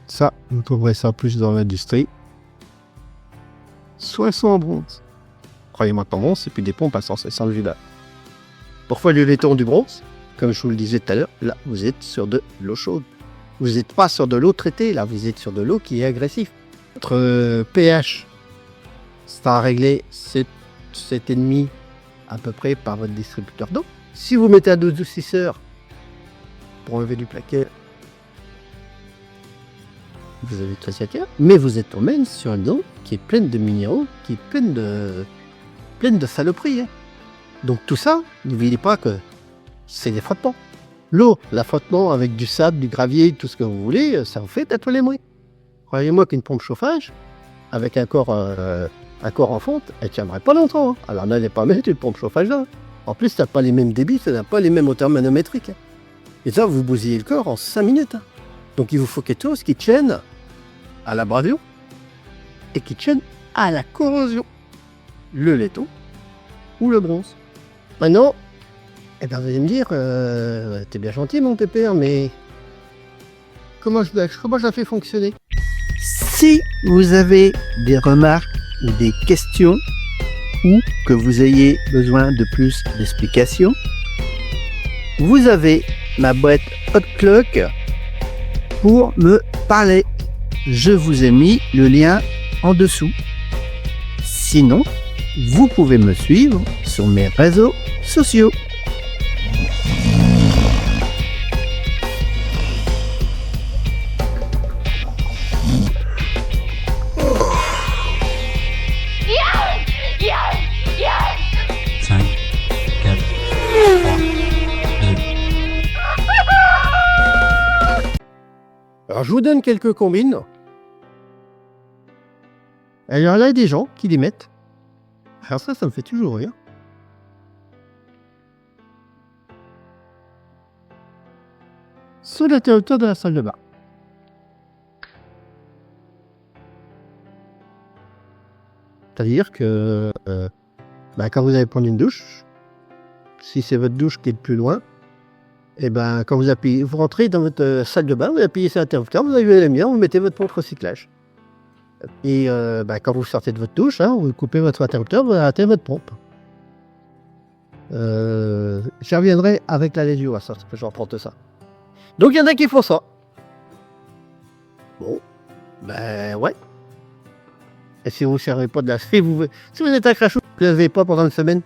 Ça, vous trouverez ça plus dans l'industrie, soit elles sont en bronze. Croyez-moi qu'en bronze, c'est plus des pompes à 170 balles. Pourquoi du laiton du bronze? Comme je vous le disais tout à l'heure, là, vous êtes sur de l'eau chaude. Vous n'êtes pas sur de l'eau traitée, là, vous êtes sur de l'eau qui est agressive. Votre pH sera réglé 7,5 à peu près par votre distributeur d'eau. Si vous mettez un adoucisseur pour enlever du plaquet, vous avez très bien, mais vous êtes quand même sur une eau qui est pleine de minéraux, qui est pleine de saloperies. Hein. Donc tout ça, n'oubliez pas que c'est des frottements. L'eau, l'affrottement avec du sable, du gravier, tout ce que vous voulez, ça vous fait tatouer les mouilles. Croyez-moi qu'une pompe chauffage, avec un corps en fonte, elle ne tiendrait pas longtemps. Hein. Alors n'allez pas mettre une pompe chauffage là. En plus, ça n'a pas les mêmes débits, ça n'a pas les mêmes hauteurs manométriques. Hein. Et ça, vous bousillez le corps en 5 minutes. Hein. Donc il vous faut quelque chose qui tienne à l'abrasion et qui tienne à la corrosion. Le laiton ou le bronze. Maintenant, vous allez me dire, t'es bien gentil mon pépère, mais comment je la fais fonctionner? Si vous avez des remarques ou des questions, ou que vous ayez besoin de plus d'explications, vous avez ma boîte Hotclock pour me parler. Je vous ai mis le lien en dessous. Sinon, vous pouvez me suivre sur mes réseaux sociaux. Alors, je vous donne quelques combines. Alors là, il y a des gens qui les mettent. Alors ça me fait toujours rire. Sur l'interrupteur de la salle de bain. C'est-à-dire que quand vous allez prendre une douche, si c'est votre douche qui est le plus loin, et quand vous appuyez, vous rentrez dans votre salle de bain, vous appuyez sur l'interrupteur, vous allumez la lumière, vous mettez votre pompe recyclage. Et quand vous sortez de votre douche, vous coupez votre interrupteur, vous arrêtez votre pompe. J'y reviendrai avec la lésio à ça, je vais reprendre ça. Donc il y en a qui font ça. Bon, ouais. Et si vous ne servez pas de la... Si vous êtes un crachou, vous ne lavez pas pendant une semaine,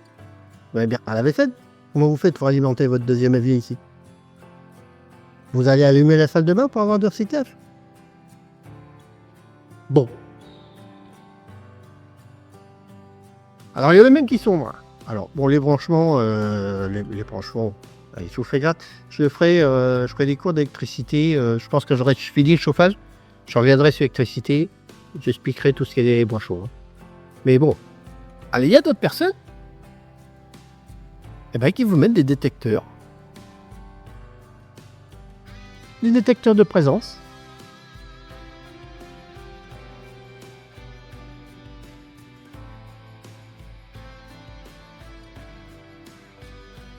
vous allez bien à la vaisselle. Comment vous faites pour alimenter votre deuxième avis ici? Vous allez allumer la salle de bain pour avoir du recyclage? Bon. Alors il y en a même qui sont... Alors bon, les branchements, les branchements, il faut faire gratte. Je ferai des cours d'électricité. Je pense que j'aurai fini le chauffage. Je reviendrai sur l'électricité. J'expliquerai tout ce qui est des branchements. Mais bon. Allez, il y a d'autres personnes qui vous mettent des détecteurs. Des détecteurs de présence.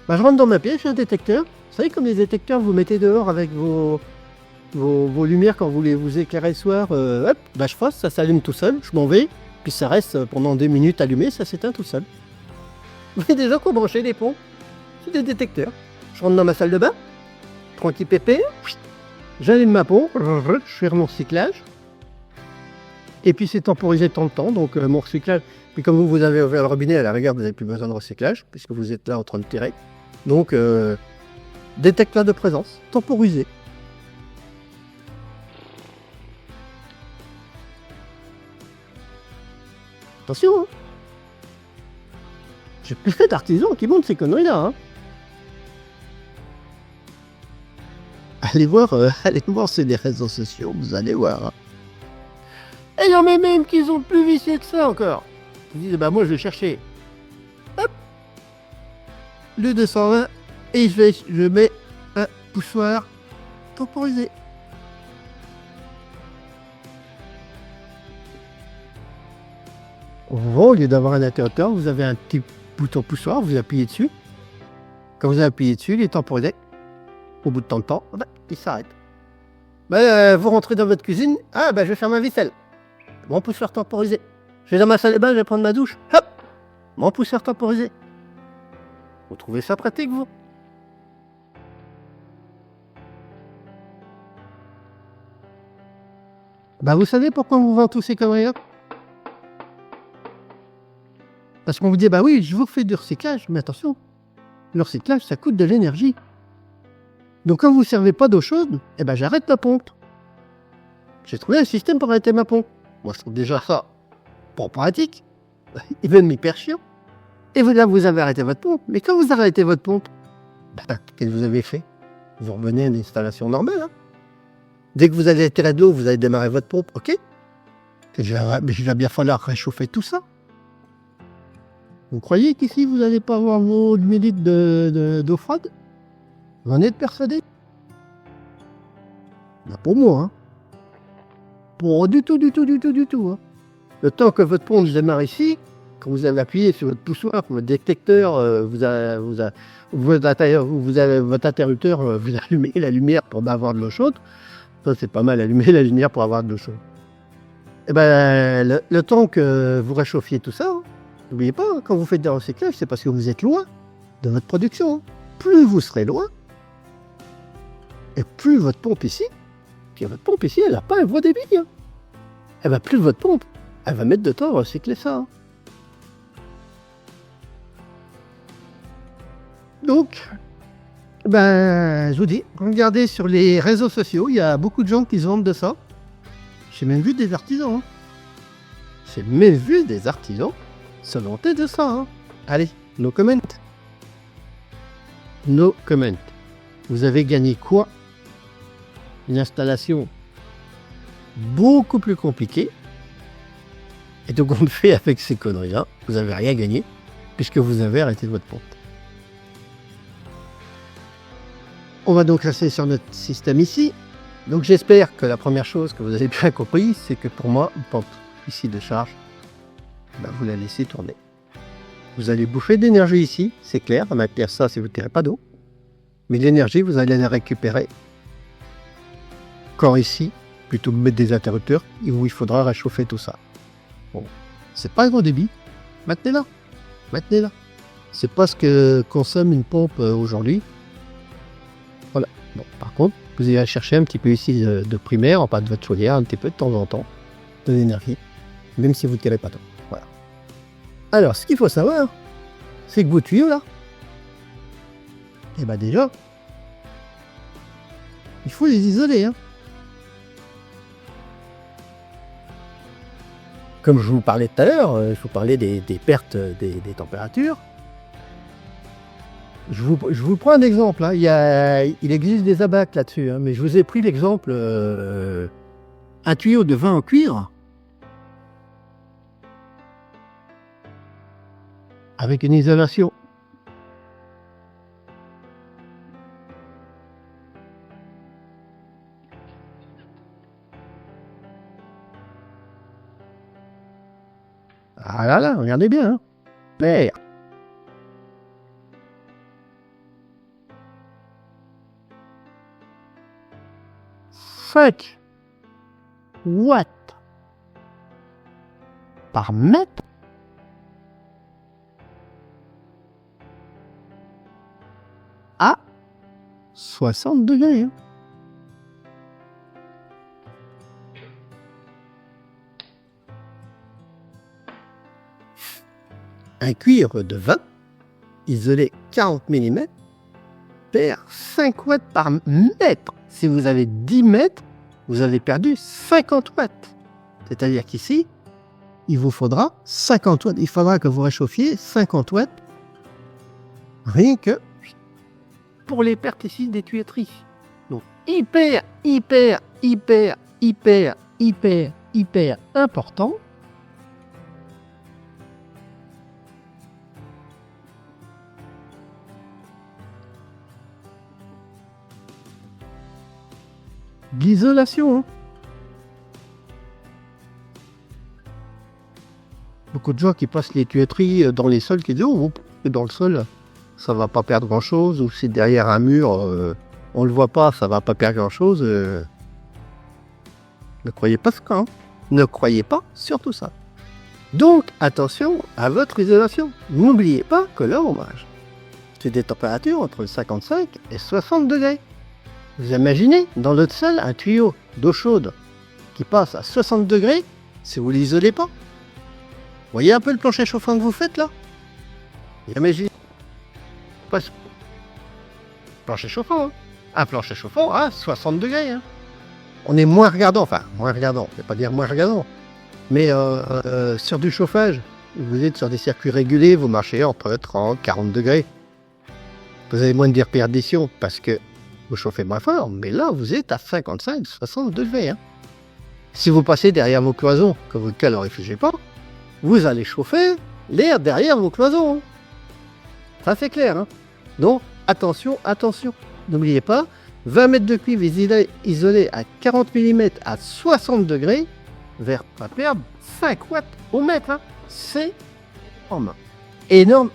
Je rentre dans ma pièce, j'ai un détecteur. Vous savez, comme les détecteurs, vous mettez dehors avec vos lumières quand vous voulez vous éclairer le soir. Je passe, ça s'allume tout seul, je m'en vais. Puis ça reste pendant 2 minutes allumé, ça s'éteint tout seul. Vous voyez des gens qui ont branché des pompes. C'est des détecteurs. Je rentre dans ma salle de bain, je prends un petit pépé, j'allume ma pompe, je fais mon recyclage. Et puis c'est temporisé tant de temps, donc mon recyclage. Puis comme vous avez ouvert le robinet, à la rigueur, vous n'avez plus besoin de recyclage, puisque vous êtes là en train de tirer. Donc, détecteur de présence, temporisé. Attention, J'ai plein d'artisans qui montent ces conneries-là, Allez voir sur les réseaux sociaux, vous allez voir. Et il y en a même qui sont plus viciés que ça encore. Ils disent, moi je vais chercher. Hop. Le 220 et je mets un poussoir temporisé. Au lieu d'avoir un interrupteur, vous avez un petit bouton poussoir, vous appuyez dessus. Quand vous appuyez dessus, il est temporisé. Au bout de tant de temps, il s'arrête. Vous rentrez dans votre cuisine, je vais faire ma vaisselle. Mon poussoir temporisé. Je vais dans ma salle de bain, je vais prendre ma douche. Hop, mon poussoir temporisé. Vous trouvez ça pratique, vous? Vous savez pourquoi on vous vend tous ces conneries-là? Parce qu'on vous dit, oui, je vous fais du recyclage, mais attention, le recyclage, ça coûte de l'énergie. Donc quand vous ne servez pas d'eau chaude, j'arrête ma pompe. J'ai trouvé un système pour arrêter ma pompe. Moi, je trouve déjà ça pas pratique. Il veut hyper chiant. Et là, vous avez arrêté votre pompe. Mais quand vous arrêtez votre pompe, qu'est-ce que vous avez fait? Vous revenez à une installation normale. Dès que vous allez tirer de l'eau, vous allez démarrer votre pompe, ok? Il va bien falloir réchauffer tout ça. Vous croyez qu'ici, vous n'allez pas avoir vos 1000 litres d'eau froide? Vous en êtes persuadé? Pour moi, Pour du tout. Le temps que votre pompe démarre ici, quand vous avez appuyé sur votre poussoir, votre détecteur, vous avez votre interrupteur, vous allumez la lumière pour avoir de l'eau chaude. Ça, c'est pas mal, allumer la lumière pour avoir de l'eau chaude. Le temps que vous réchauffiez tout ça, n'oubliez pas, quand vous faites des recyclages, c'est parce que vous êtes loin de votre production. Plus vous serez loin, et plus votre pompe ici, elle n'a pas un gros débit. Plus votre pompe, elle va mettre de temps à recycler ça. Donc, je vous dis, regardez sur les réseaux sociaux, il y a beaucoup de gens qui se vendent de ça. J'ai même vu des artisans. J'ai même vu des artisans se vanter de ça. Allez, no comment. No comment. Vous avez gagné quoi? Une installation beaucoup plus compliqué. Et donc on le fait avec ces conneries-là. Vous n'avez rien gagné, puisque vous avez arrêté votre pompe. On va donc rester sur notre système ici. Donc j'espère que la première chose que vous avez bien compris, c'est que pour moi, une pompe ici de charge, vous la laissez tourner. Vous allez bouffer d'énergie ici, c'est clair, à maintenir ça si vous ne tirez pas d'eau. Mais l'énergie, vous allez la récupérer quand ici, plutôt mettre des interrupteurs où il faudra réchauffer tout ça. Bon, c'est pas un gros débit, maintenez-la, maintenez-la. C'est pas ce que consomme une pompe aujourd'hui. Voilà. Bon, par contre, vous allez chercher un petit peu ici de primaire, en bas de votre chaudière, un petit peu de temps en temps, de l'énergie, même si vous ne tirez pas d'eau. Voilà. Alors, ce qu'il faut savoir, c'est que vos tuyaux là, et déjà, il faut les isoler. Hein. Comme je vous parlais tout à l'heure, il faut parler des pertes des températures. Je vous prends un exemple. Hein. Il existe des abacs là-dessus, hein, mais je vous ai pris l'exemple un tuyau de vin en cuivre avec une isolation. Ah là là, regardez bien. Hein. Vert. 5 watts par mètre à 60 degrés. Hein. Un cuivre de 20, isolé 40 mm, perd 5 watts par mètre. Si vous avez 10 mètres, vous avez perdu 50 watts. C'est-à-dire qu'ici, il vous faudra 50 watts. Il faudra que vous réchauffiez 50 watts rien que pour les pertes ici des tuyauteries. Donc hyper important. L'isolation. Hein. Beaucoup de gens qui passent les tuyauteries dans les sols qui disent oh, dans le sol ça va pas perdre grand chose, ou si derrière un mur on le voit pas, ça va pas perdre grand chose. Ne croyez pas ce cas. Hein. Ne croyez pas surtout ça. Donc attention à votre isolation. N'oubliez pas que là on mange. C'est des températures entre 55 et 60 degrés. Vous imaginez, dans l'autre sol, un tuyau d'eau chaude qui passe à 60 degrés, si vous ne l'isolez pas. Vous voyez un peu le plancher chauffant que vous faites là? Imaginez. Plancher chauffant, hein. Un plancher chauffant à 60 degrés. Hein. On est moins regardant, je ne vais pas dire moins regardant, mais sur du chauffage, vous êtes sur des circuits régulés, vous marchez entre 30 et 40 degrés. Vous avez moins de déperdition parce que vous chauffez moins fort, mais là, vous êtes à 55-60 degrés. Hein. Si vous passez derrière vos cloisons, que vous ne calorifugez pas, vous allez chauffer l'air derrière vos cloisons. Hein. Ça, c'est clair. Hein. Donc, attention. N'oubliez pas, 20 mètres de cuivre isolé à 40 mm à 60 degrés, vers pas perdre 5 watts au mètre. Hein. C'est énorme. Énorme.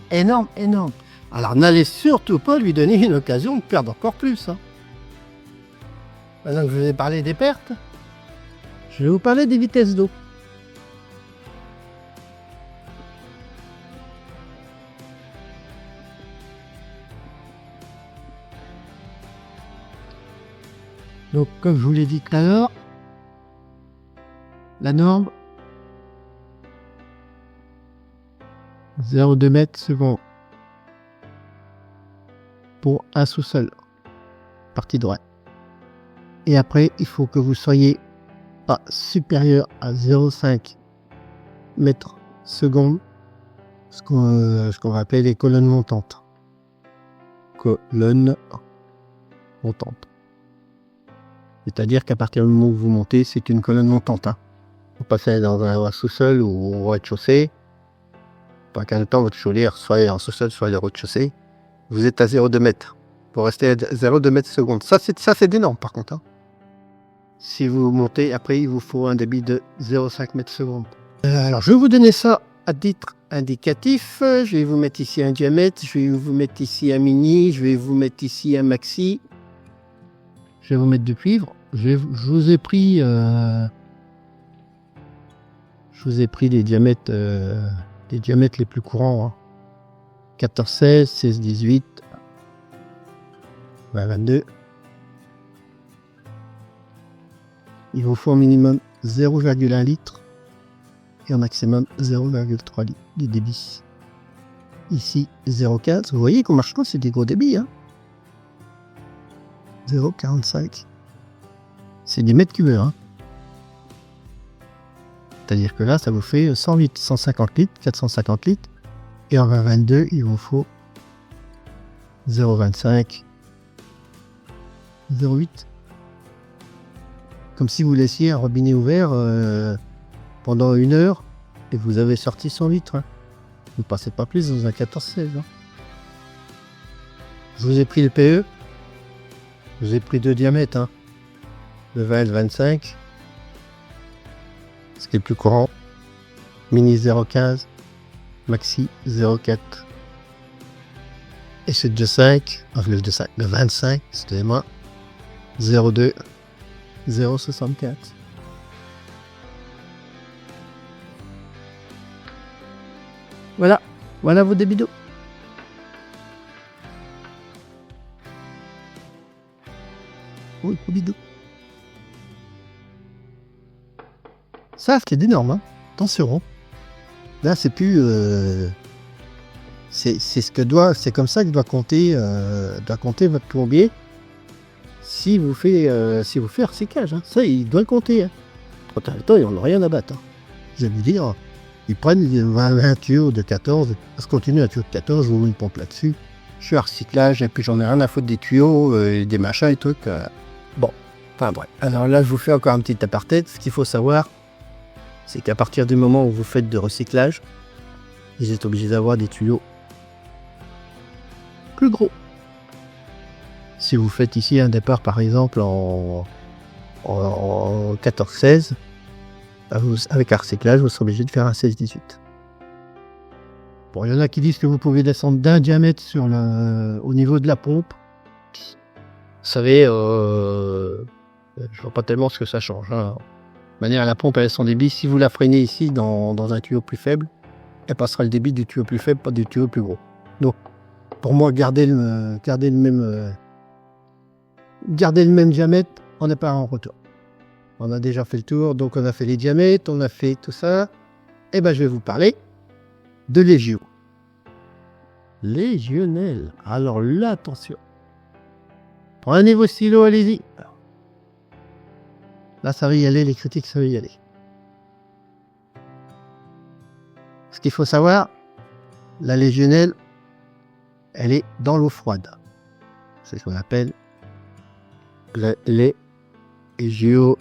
Alors n'allez surtout pas lui donner une occasion de perdre encore plus. Hein. Maintenant que je vous ai parlé des pertes, je vais vous parler des vitesses d'eau. Donc comme je vous l'ai dit tout à l'heure, la norme 0,2 mètres secondes pour un sous-sol, partie droite. Et après, il faut que vous soyez pas supérieur à 0,5 mètres secondes, ce qu'on va appeler les colonnes montantes. Colonnes montantes. C'est-à-dire qu'à partir du moment où vous montez, c'est une colonne montante. Hein. Vous passez dans un sous-sol ou au rez-de-chaussée. Pas qu'un temps, votre chaudière soit en sous-sol, soit au rez-de-chaussée. Vous êtes à 0,2 mètres. Pour rester à 0,2 mètres secondes. Ça, c'est énorme, par contre. Hein. Si vous montez, après, il vous faut un débit de 0,5 mètres secondes. Alors, je vais vous donner ça à titre indicatif. Je vais vous mettre ici un diamètre. Je vais vous mettre ici un mini. Je vais vous mettre ici un maxi. Je vais vous mettre du cuivre. Je vous ai pris les diamètres les plus courants. Hein. 14, 16, 16, 18, 20, 22. Il vous faut au minimum 0,1 litre et au maximum 0,3 litres de débit. Ici 0,15. Vous voyez qu'au marchand c'est des gros débits. Hein. 0,45. C'est des mètres cubes. Hein. C'est-à-dire que là, ça vous fait 100 litres, 150 litres, 450 litres. Et en 2022, il vous faut 0,25, 0,8. Comme si vous laissiez un robinet ouvert pendant 1 heure et vous avez sorti 100 litres. Hein. Vous ne passez pas plus dans un 14-16. Hein. Je vous ai pris le PE. Je vous ai pris 2 diamètres. Hein. Le 20 et le 25. Ce qui est le plus courant. Mini 0,15. Maxi 0,4. Et c'est le 5. Le 25, excusez-moi. 0,2. 0,64. Voilà vos débits d'eau. Oui, débits d'eau. Ça, c'est énorme, hein. Attention. Là, c'est plus. C'est comme ça que doit compter votre plombier. Si vous faites recyclage, hein. Ça, il doit compter. Hein. Quand à le temps, ils n'en ont rien à battre. Hein. Je vais dire, ils prennent 20 tuyaux de 14, parce qu'on continue un tuyau de 14, je vous mets une pompe là-dessus. Je suis à recyclage, et puis j'en ai rien à foutre des tuyaux, des machins et trucs. Bon, enfin bref. Alors là, je vous fais encore un petit aparté. Ce qu'il faut savoir, c'est qu'à partir du moment où vous faites de recyclage, vous êtes obligé d'avoir des tuyaux plus gros. Si vous faites ici un départ par exemple en 14-16, avec un recyclage, vous serez obligé de faire un 16-18. Bon, il y en a qui disent que vous pouvez descendre d'1 diamètre au niveau de la pompe. Vous savez, je vois pas tellement ce que ça change. Hein. De manière, la pompe elle a son débit. Si vous la freinez ici dans un tuyau plus faible, elle passera le débit du tuyau plus faible, pas du tuyau plus gros. Donc, pour moi, garder le même diamètre, on n'est pas en retour. On a déjà fait le tour, donc on a fait les diamètres, on a fait tout ça. Et ben, je vais vous parler de Légio. Légionnel. Alors là, attention. Prenez vos stylos, allez-y. Là, ça va y aller, les critiques, ça va y aller. Ce qu'il faut savoir, la légionnelle, elle est dans l'eau froide. C'est ce qu'on appelle la Legionella.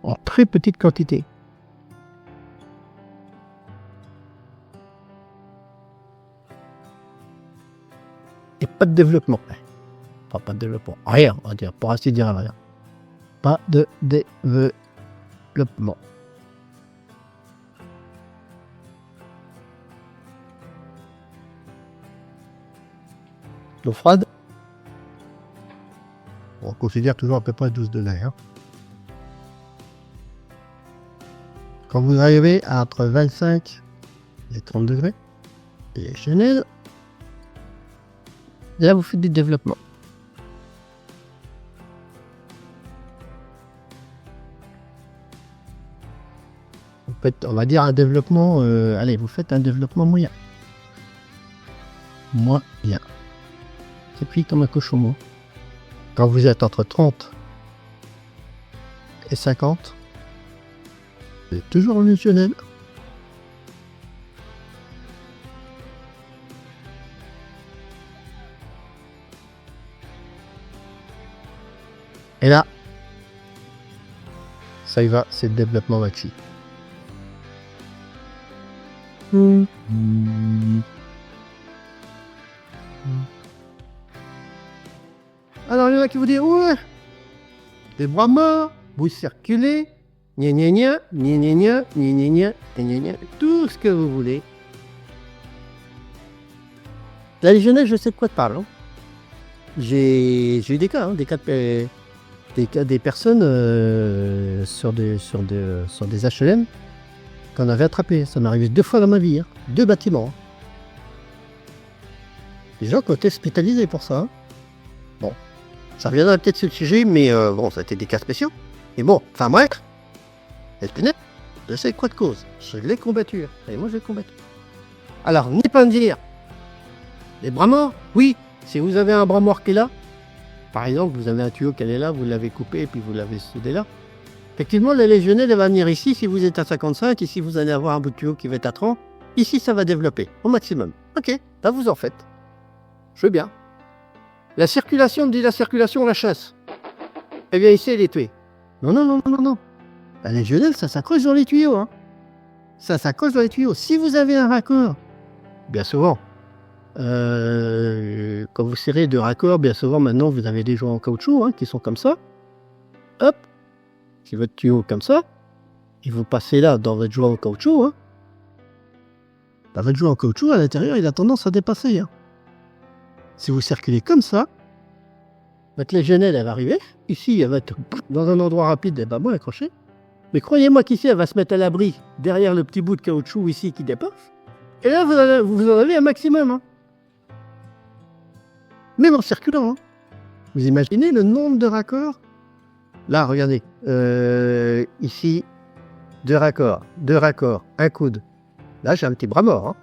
En très petite quantité. Et pas de développement. Enfin, pas de développement. Rien, on va dire. Pour ainsi dire rien. Pas de développement. L'eau froide, on considère toujours à peu près 12 degrés. Hein. Quand vous arrivez à entre 25 et 30 degrés, et Chanel, là vous faites du développement. Vous faites, on va dire un développement, allez, vous faites un développement moyen. Moyen. C'est cuit comme un cochon. Quand vous êtes entre 30 et 50, vous êtes toujours émotionnel. Et là, ça y va, c'est le développement maxi. Alors, il y en a qui vous disent, ouais, des bras morts, vous circulez, gna gna gna, gna gna gna, gna gna gna, gna gna, tout ce que vous voulez. La légionnaire, je sais de quoi te parle. Hein. J'ai eu des cas, des personnes sur des HLM qu'on avait attrapé. Ça m'est arrivé 2 fois dans ma vie, 2 bâtiments. Les gens qui ont été hospitalisés pour ça. Bon, ça reviendra peut-être sur le sujet, mais bon, ça a été des cas spéciaux. Et bon, enfin bref, je sais quoi de cause. Je l'ai combattu. Et moi, je l'ai combattu. Alors, n'est pas me dire, les bras morts, oui, si vous avez un bras mort qui est là, par exemple, vous avez un tuyau qui est là, vous l'avez coupé et puis vous l'avez soudé là. Effectivement, la légionnaire, elle va venir ici. Si vous êtes à 55, ici, vous allez avoir un bout de tuyau qui va être à 30. Ici, ça va développer au maximum. Ok, là, vous en faites. Je veux bien. La circulation, me dit la circulation, la chasse. Eh bien, ici, elle est tuée. Non, non, non, non, non. La légionnaire, ça s'accroche dans les tuyaux. Hein. Ça s'accroche dans les tuyaux. Si vous avez un raccord, bien souvent, quand vous serrez 2 raccords, bien souvent, maintenant, vous avez des joints en caoutchouc qui sont comme ça. Hop, c'est votre tuyau comme ça. Et vous passez là dans votre joint en caoutchouc. Dans votre joint en caoutchouc, à l'intérieur, il a tendance à dépasser. Si vous circulez comme ça, votre légionnaire, elle va arriver. Ici, elle va être dans un endroit rapide, elle va moins accrocher. Mais croyez-moi qu'ici, elle va se mettre à l'abri derrière le petit bout de caoutchouc ici qui dépasse. Et là, vous en avez un maximum. Même en circulant. Vous imaginez le nombre de raccords? Là, regardez. Ici, 2 raccords, un coude. Là, j'ai un petit bras mort.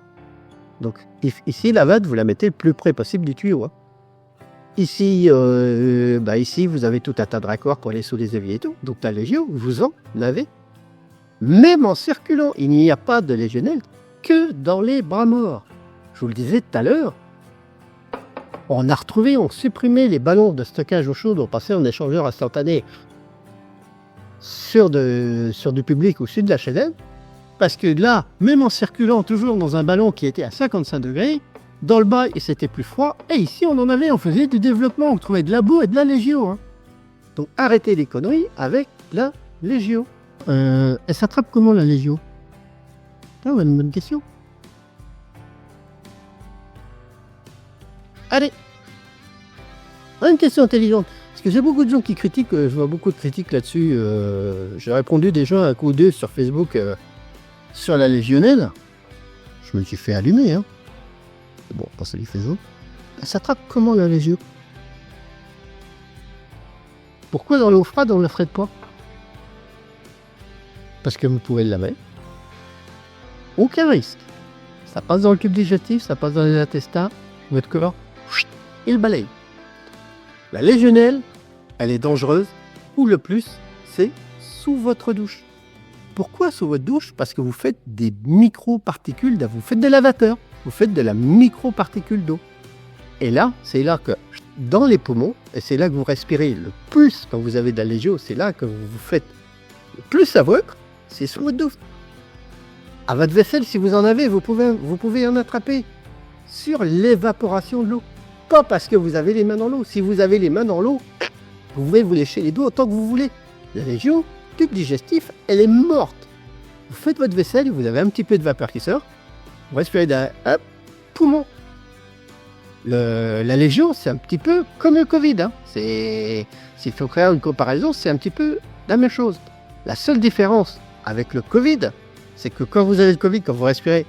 Donc, ici, la vanne, vous la mettez le plus près possible du tuyau. Ici, ici, vous avez tout un tas de raccords pour aller sous les éviers et tout. Donc, la légio, vous en avez. Même en circulant, il n'y a pas de légionnaire que dans les bras morts. Je vous le disais tout à l'heure. On a retrouvé, on supprimé les ballons de stockage eau chaude, on passait en échangeur instantané sur du public ou sur de l'HLM. Parce que là, même en circulant toujours dans un ballon qui était à 55 degrés, dans le bas, c'était plus froid. Et ici, on faisait du développement, on trouvait de la boue et de la légio. Donc arrêtez les conneries avec la légio. Elle s'attrape comment la légio? C'est une bonne question. Allez, une question intelligente. Parce que j'ai beaucoup de gens qui critiquent, je vois beaucoup de critiques là-dessus. J'ai répondu déjà un coup ou 2 sur Facebook sur la légionnaire. Je me suis fait allumer. Bon, pas ça lui fait ça. Elle s'attrape comment la légio? Pourquoi dans l'eau froide on ne la ferait pas? Parce que vous pouvez le laver. Aucun risque. Ça passe dans le tube digestif, ça passe dans les intestins, votre corps, il balaye. La légionelle, elle est dangereuse, ou le plus, c'est sous votre douche. Pourquoi sous votre douche? Parce que vous faites des micro-particules, vous faites de la vapeur, vous faites de la micro-particule d'eau. Et là, c'est là que, dans les poumons, et c'est là que vous respirez le plus quand vous avez de la légio, c'est là que vous faites le plus savoir, c'est sous votre douche. À votre vaisselle, si vous en avez, vous pouvez en attraper sur l'évaporation de l'eau. Pas parce que vous avez les mains dans l'eau. Si vous avez les mains dans l'eau, vous pouvez vous lécher les doigts autant que vous voulez. La légio, tube digestif, elle est morte. Vous faites votre vaisselle, vous avez un petit peu de vapeur qui sort, vous respirez d'un poumon. La légio, c'est un petit peu comme le Covid. S'il faut faire une comparaison, c'est un petit peu la même chose. La seule différence avec le Covid, c'est que quand vous avez le Covid, quand vous respirez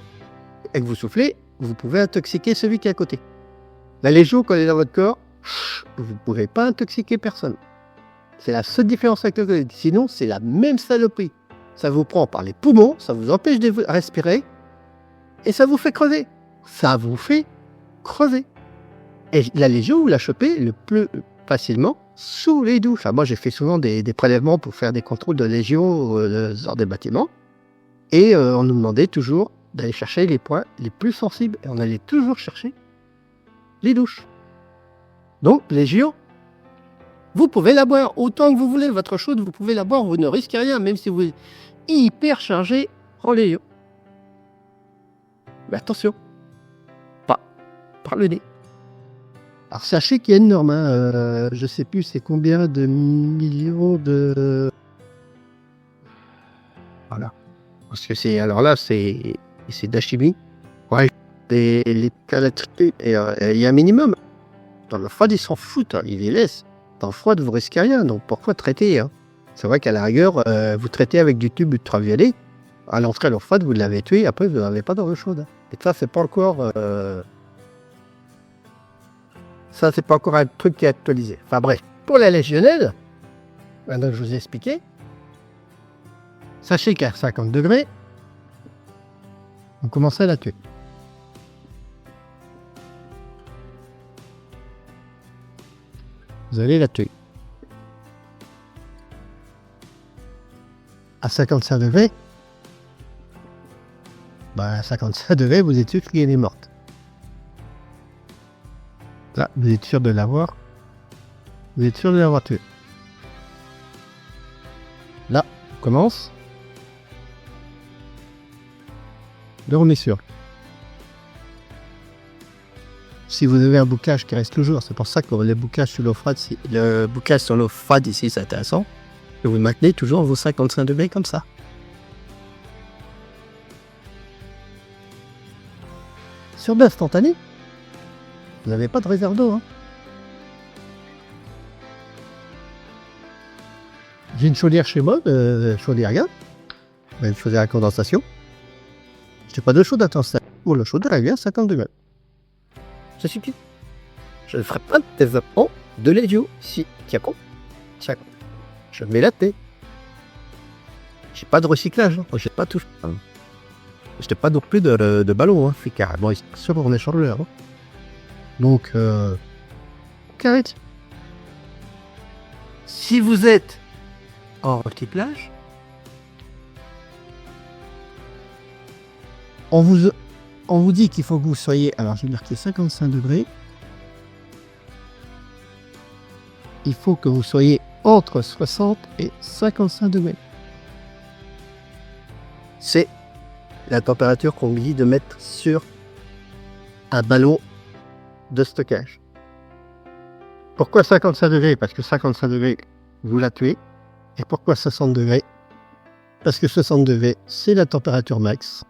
et que vous soufflez, vous pouvez intoxiquer celui qui est à côté. La légio, quand elle est dans votre corps, vous ne pouvez pas intoxiquer personne. C'est la seule différence avec le Covid. Sinon, c'est la même saloperie. Ça vous prend par les poumons, ça vous empêche de respirer, et ça vous fait crever. Ça vous fait crever. Et la légio, vous la chopez le plus facilement sous les douches. Moi, j'ai fait souvent des prélèvements pour faire des contrôles de légio dans des bâtiments. Et on nous demandait toujours d'aller chercher les points les plus sensibles. Et on allait toujours chercher les douches. Donc, légio, Vous pouvez la boire autant que vous voulez. Votre chaude, vous pouvez la boire. Vous ne risquez rien, même si vous êtes hyper chargé en léo. Mais attention, pas par le nez. Alors sachez qu'il y a une norme. Je ne sais plus c'est combien de millions de... Voilà. Parce que c'est... Alors là, c'est de la chimie. Ouais. Les calatriers, il y a un minimum. Dans le froid, ils s'en foutent. Hein. Ils les laissent. Dans le froid, vous ne risquez rien. Donc pourquoi traiter hein. C'est vrai qu'à la rigueur, vous traitez avec du tube ultraviolet. À l'entrée à l'eau froide, vous l'avez tué. Après, vous n'avez pas d'eau chaude. Et ça, c'est pas encore... Ça, c'est pas encore un truc qui est actualisé. Enfin bref. Pour la légionnelle, maintenant que je vous ai expliqué, sachez qu'à 50 degrés, vous commencez à la tuer. Vous allez la tuer. À 55 degrés, à 55 degrés, vous êtes sûr qu'elle est morte. Là, vous êtes sûr de l'avoir. Vous êtes sûr de l'avoir tué. Là, on commence. Là, on est sûr. Si vous avez un bouclage qui reste toujours, c'est pour ça que le bouclage sur l'eau froide, ici, c'est intéressant. Et vous maintenez toujours vos 55 degrés comme ça. Sur l'instantané, vous n'avez pas de réserve d'eau. Hein. J'ai une chaudière chez moi, chaudière à gaz, une chaudière à condensation. Je n'ai pas de chaude à condensation. Pour le chaudière à gaz, 50 degrés. Ça suffit. Je ne ferai pas de développement de l'édio. Si, tiens compte. Je mets la thé. J'ai pas de recyclage. Hein. J'ai pas tout. Hein. Je n'ai pas non plus de ballon. Hein. C'est carrément sur mon échangeur. Hein. Donc, carrette. Si vous êtes en recyclage, on vous dit qu'il faut que vous soyez, alors je vais marquer 55 degrés, il faut que vous soyez entre 60 et 55 degrés. C'est la température qu'on dit de mettre sur un ballon de stockage. Pourquoi 55 degrés? Parce que 55 degrés, vous la tuez. Et pourquoi 60 degrés? Parce que 60 degrés, c'est la température max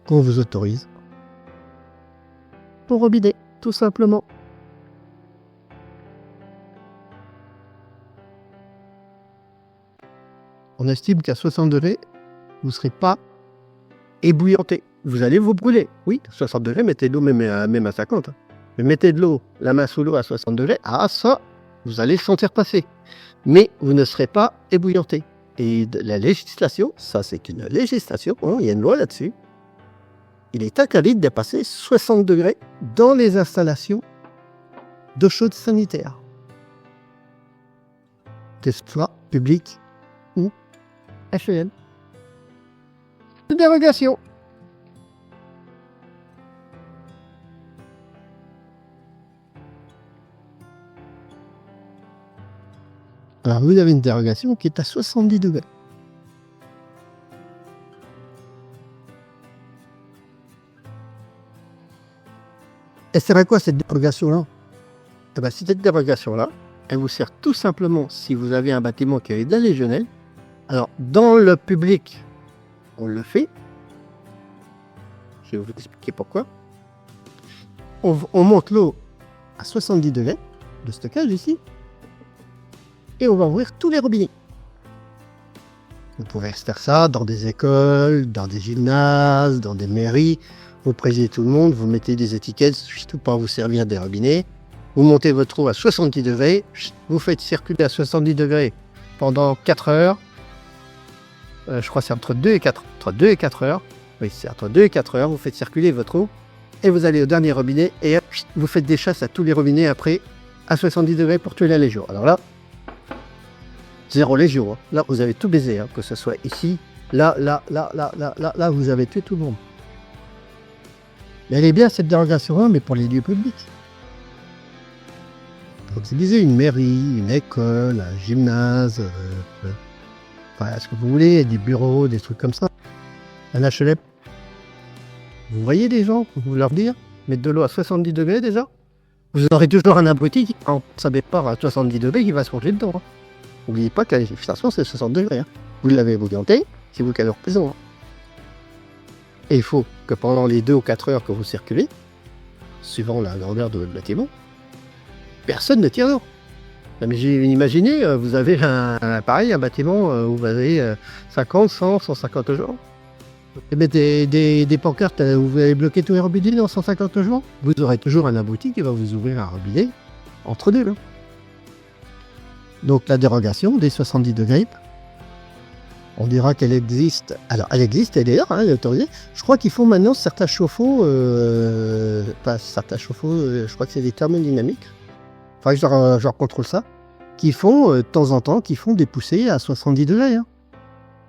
qu'on vous autorise pour robinet, tout simplement. On estime qu'à 60 degrés, vous ne serez pas ébouillanté. Vous allez vous brûler. Oui, 60 degrés, mettez de l'eau même à 50. Hein. Mais mettez de l'eau, la main sous l'eau à 60 degrés, ça, vous allez sentir passer. Mais vous ne serez pas ébouillanté. Et la législation, ça c'est une législation, il y a une loi là-dessus. Il est interdit de dépasser 60 degrés dans les installations d'eau chaude sanitaire. Que ce soit public ou HEL. De dérogation. Alors vous avez une dérogation qui est à 70 degrés. Et c'est à quoi cette dérogation-là? Cette dérogation-là, elle vous sert tout simplement si vous avez un bâtiment qui est de la légionnelle. Alors, dans le public, on le fait. Je vais vous expliquer pourquoi. On monte l'eau à 70 degrés de stockage ici. Et on va ouvrir tous les robinets. Vous pouvez faire ça dans des écoles, dans des gymnases, dans des mairies. Vous présidez tout le monde, vous mettez des étiquettes, surtout pour vous servir des robinets. Vous montez votre eau à 70 degrés, vous faites circuler à 70 degrés pendant 4 heures. Je crois que c'est entre 2 et 4 heures. Oui, c'est entre 2 et 4 heures, vous faites circuler votre eau. Et vous allez au dernier robinet et vous faites des chasses à tous les robinets après à 70 degrés pour tuer la légion. Alors là, 0 légion. Hein. Là, vous avez tout baisé, hein, que ce soit ici, là, vous avez tué tout le monde. Mais elle est bien cette dérogation, mais pour les lieux publics. Comme je disais, une mairie, une école, un gymnase, enfin, ce que vous voulez, des bureaux, des trucs comme ça. Un HLM. Vous voyez des gens, vous leur dire, mettre de l'eau à 70 degrés déjà, vous aurez toujours un abruti qui, quand ça départ à 70 degrés, qui va se plonger dedans. N'oubliez pas que la législation, c'est 60 degrés. Vous l'avez orienté, c'est vous qui avez raison. Et il faut que pendant les 2 ou 4 heures que vous circulez, suivant la grandeur de votre bâtiment, personne ne tire l'eau. Mais imaginez, vous avez un bâtiment où vous avez 50, 100, 150 jours. Et mettre des pancartes où vous allez bloquer tous les robinets dans 150 jours, vous aurez toujours un abruti qui va vous ouvrir un robinet entre deux. Là. Donc la dérogation des 70 degrés, on dira qu'elle existe. Alors elle existe, elle est là, elle est autorisée. Je crois qu'ils font maintenant certains chauffe-eau, je crois que c'est des thermodynamiques. Enfin, je contrôle ça. Qui font, de temps en temps, qui font des poussées à 70 degrés.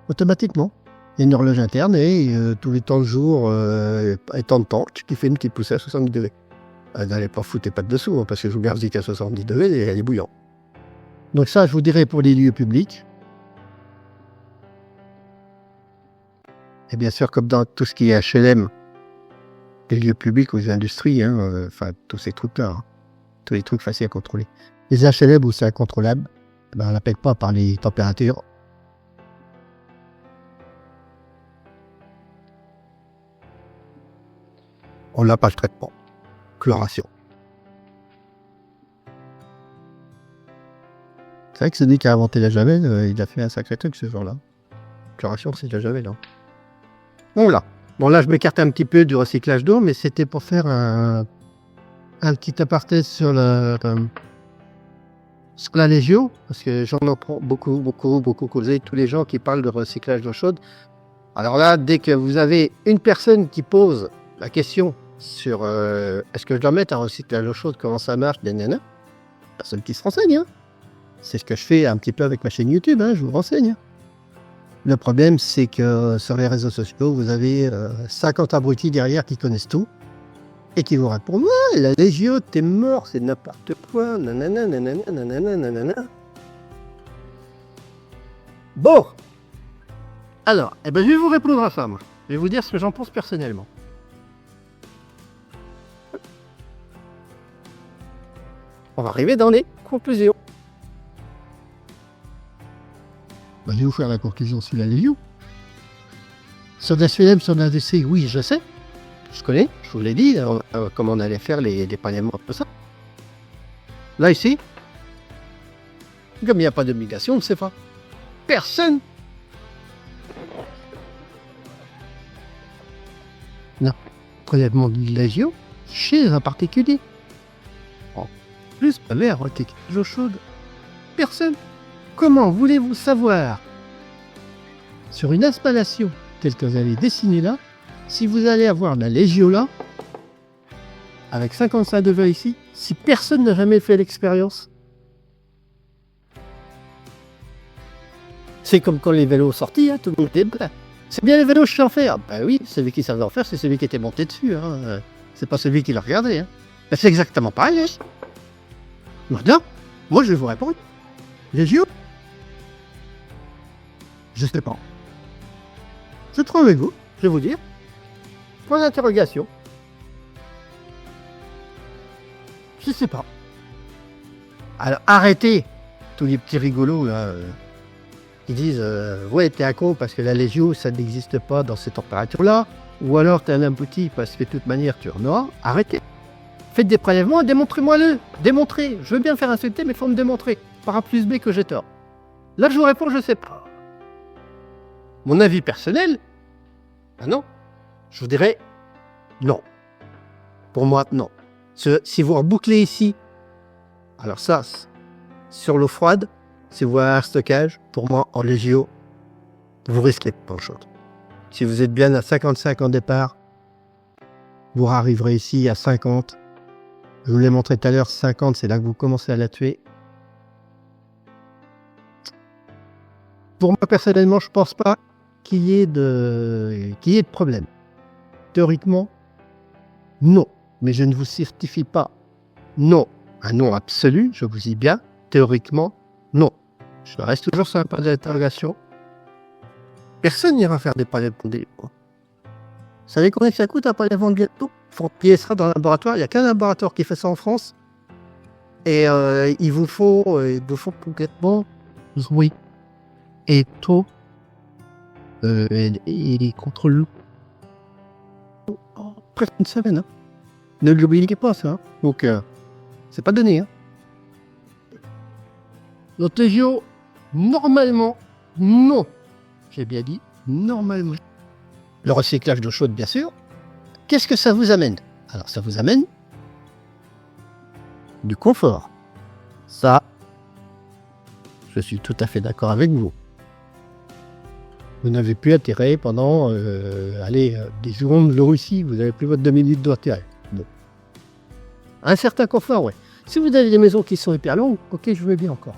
Automatiquement. Il y a une horloge interne et tous les temps de jour et temps de temps qui fait une petite poussée à 70 degrés. N'allez pas foutre pas de dessous, parce que je vous garde qu'à 70 degrés, elle est bouillante. Donc ça, je vous dirais pour les lieux publics. Et bien sûr, comme dans tout ce qui est HLM, les lieux publics ou les industries, enfin, tous ces trucs-là, tous les trucs faciles à contrôler. Les HLM où c'est incontrôlable, ben, on n'appelle pas par les températures. On n'a pas le traitement. Chloration. C'est vrai que celui qui a inventé la javel, il a fait un sacré truc ce jour-là. Chloration, c'est de la javel. Voilà. Bon, là, je m'écarte un petit peu du recyclage d'eau, mais c'était pour faire un petit aparté sur la Légio, parce que j'en entends beaucoup causé, tous les gens qui parlent de recyclage d'eau chaude. Alors là, dès que vous avez une personne qui pose la question sur est-ce que je dois mettre un recyclage d'eau chaude, comment ça marche, personne qui se renseigne. C'est ce que je fais un petit peu avec ma chaîne YouTube, je vous renseigne. Le problème, c'est que sur les réseaux sociaux, vous avez 50 abrutis derrière qui connaissent tout et qui vous répondent « Ouais, la Légio, t'es mort, c'est n'importe quoi, nanana, nanana, nanana, nanana. » Bon. Alors, je vais vous répondre à ça, moi. Je vais vous dire ce que j'en pense personnellement. On va arriver dans les conclusions. Je vais vous faire la conclusion sur la Légio. Sur l'HLM, sur l'industrie, oui, je sais. Je connais, je vous l'ai dit, comment on allait faire les prélèvements, tout ça. Là, ici, comme il n'y a pas d'obligation, on ne sait pas. Personne. Non. Prélèvement de Légio chez un particulier. En plus, pas l'air, l'eau chaude. Personne. Comment voulez-vous savoir, sur une installation telle que vous allez dessiner là, si vous allez avoir la Légio là, avec 55 degrés ici, si personne n'a jamais fait l'expérience? C'est comme quand les vélos sortis, tout le monde était blanc. C'est bien les vélos que je sais en faire. Ben oui, celui qui savait en faire, c'est celui qui était monté dessus. C'est pas celui qui l'a regardé. Ben c'est exactement pareil. Maintenant, moi je vais vous répondre. Légio? Je sais pas. Je trouve avec vous, je vais vous dire. Point d'interrogation. Je sais pas. Alors arrêtez tous les petits rigolos là, qui disent ouais, t'es un con parce que la Légio ça n'existe pas dans ces températures-là, ou alors t'es un abruti parce que de toute manière tu en auras. Arrêtez. Faites des prélèvements et démontrez-moi-le. Démontrez. Je veux bien faire insulter, mais il faut me démontrer. Par A plus B que j'ai tort. Là je vous réponds, je sais pas. Mon avis personnel, non. Je vous dirais non. Pour moi, non. Si vous rebouclez ici, alors ça, sur l'eau froide, si vous avez un stockage, pour moi, en Légio, vous risquez pas grand-chose. Si vous êtes bien à 55 en départ, vous arriverez ici à 50. Je vous l'ai montré tout à l'heure, 50, c'est là que vous commencez à la tuer. Pour moi, personnellement, je pense pas qu'il y ait de problème. Théoriquement, non. Mais je ne vous certifie pas. Non. un non absolu, je vous dis bien, théoriquement, non. Je reste toujours sur un point d'interrogation. Personne n'ira faire des prélèvements de lait. Vous savez combien ça coûte un prélèvement de lait? Il faut payer ça dans un laboratoire. Il n'y a qu'un laboratoire qui fait ça en France. Et il vous faut complètement jouer. Et tout. Il contrôle presque une semaine. Hein. Ne l'oubliez pas, ça. Hein. Donc, c'est pas donné. Hein. Notre légio, normalement, non. J'ai bien dit, normalement. Le recyclage d'eau chaude, bien sûr. Qu'est-ce que ça vous amène? Alors, ça vous amène du confort. Ça, je suis tout à fait d'accord avec vous. Vous n'avez plus intérêt pendant, des secondes de Russie, vous n'avez plus votre 2 minutes d'intérêt. Bon. Un certain confort, ouais. Si vous avez des maisons qui sont hyper longues, ok, je veux bien encore.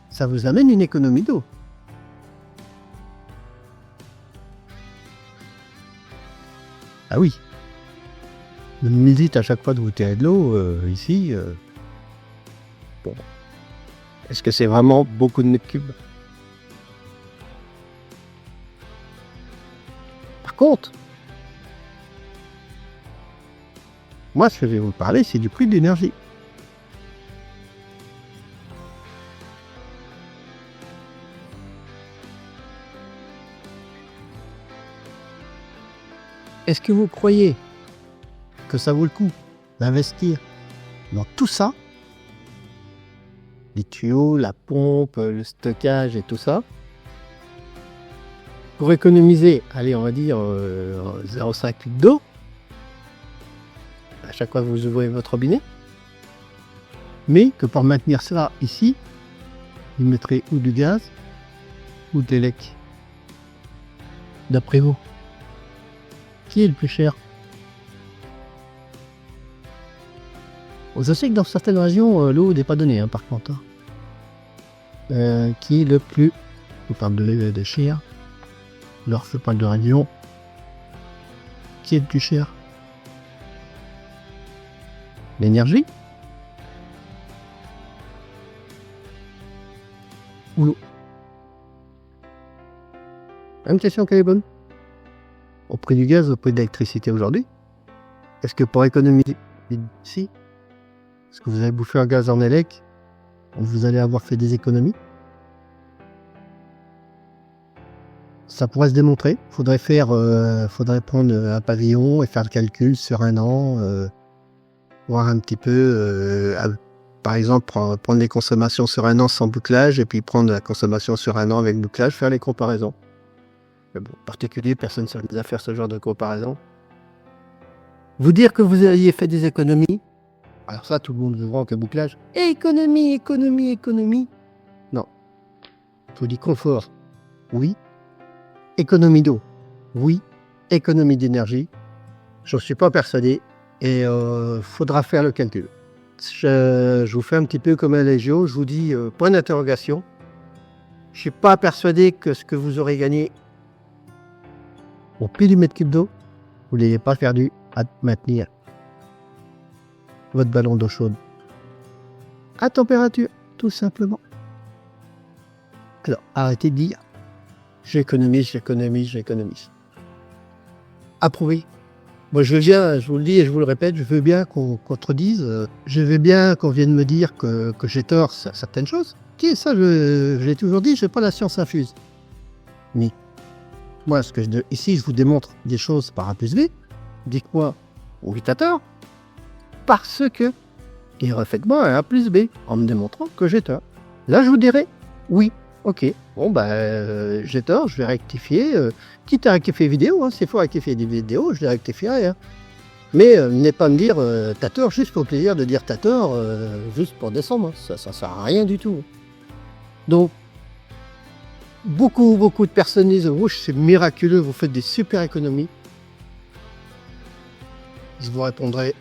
Ça vous amène une économie d'eau. Ah oui. Vous me dites à chaque fois de vous tirer de l'eau, ici. Bon. Est-ce que c'est vraiment beaucoup de mètres cubes? Par contre, moi, ce que je vais vous parler, c'est du prix de l'énergie. Est-ce que vous croyez que ça vaut le coup d'investir dans tout ça, les tuyaux, la pompe, le stockage et tout ça, pour économiser, allez, on va dire 0,5 litres d'eau à chaque fois que vous ouvrez votre robinet, mais que pour maintenir cela ici, vous mettrez ou du gaz ou de l'élec. D'après vous, qui est le plus cher? Je sais que dans certaines régions, l'eau n'est pas donnée, hein, par contre. Qui est le plus... Je parle de cher. Alors, je parle de région. Qui est le plus cher? L'énergie? Ou l'eau? Même question qu'elle est bonne. Au prix du gaz, au prix de l'électricité aujourd'hui, est-ce que pour économiser ici, est-ce que vous avez bouffé un gaz en élec, vous allez avoir fait des économies? Ça pourrait se démontrer. Faudrait prendre un pavillon et faire le calcul sur un an, voir un petit peu, par exemple, prendre les consommations sur un an sans bouclage et puis prendre la consommation sur un an avec bouclage, faire les comparaisons. Mais bon, en particulier, personne ne s'amuse à faire ce genre de comparaison. Vous dire que vous aviez fait des économies, alors ça, tout le monde ne voit que bouclage. Économie, économie, économie. Non. Je vous dis confort. Oui. Économie d'eau. Oui. Économie d'énergie. Je ne suis pas persuadé. Et faudra faire le calcul. Je vous fais un petit peu comme un légio. Je vous dis point d'interrogation. Je ne suis pas persuadé que ce que vous aurez gagné au prix du mètre cube d'eau, vous n'ayez pas perdu à maintenir votre ballon d'eau chaude à température, tout simplement. Alors, arrêtez de dire j'économise, j'économise, j'économise. Approuvé. Moi, je vous le dis et je vous le répète, je veux bien qu'on contredise, je veux bien qu'on vienne me dire que j'ai tort sur certaines choses. Qui ça, je l'ai toujours dit, je n'ai pas la science infuse. Mais moi, ici, je vous démontre des choses par A plus B. Dites-moi, oui, t'as tort. Parce que, et refaites-moi un A plus B en me démontrant que j'ai tort. Là, je vous dirai, oui, ok. Bon, j'ai tort, je vais rectifier. Quitte à rectifier vidéo, hein, s'il faut rectifier des vidéos, je les rectifierai. Hein. Mais n'est pas me dire, t'as tort juste pour le plaisir de dire t'as tort, juste pour descendre. Hein. Ça sert à rien du tout. Donc, beaucoup de personnes disent « c'est miraculeux, vous faites des super économies ». Je vous répondrai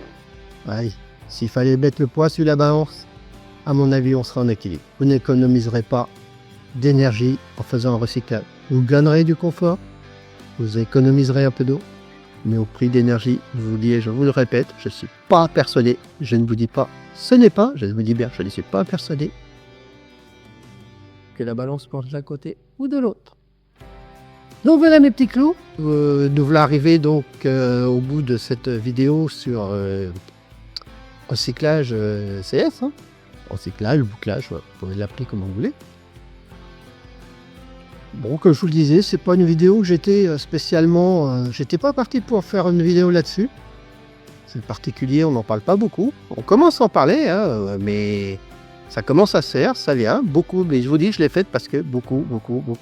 « ouais, s'il fallait mettre le poids sur la balance, à mon avis, on sera en équilibre. Vous n'économiserez pas d'énergie en faisant un recyclage. Vous gagnerez du confort, vous économiserez un peu d'eau, mais au prix d'énergie. Je vous le dis et je vous le répète, je ne suis pas persuadé. Je ne vous dis pas, ce n'est pas, je vous dis bien, je ne suis pas persuadé que la balance penche d'un côté ou de l'autre. Donc voilà mes petits clous. Nous voilà arrivés donc au bout de cette vidéo sur recyclage CS. Hein. Recyclage, bouclage, vous pouvez l'appeler comme vous voulez. Bon, comme je vous le disais, c'est pas une vidéo que j'étais spécialement... j'étais pas parti pour faire une vidéo là-dessus. C'est particulier, on n'en parle pas beaucoup. On commence à en parler, hein, mais ça commence à se faire, ça vient. Beaucoup, mais je vous dis, je l'ai faite parce que beaucoup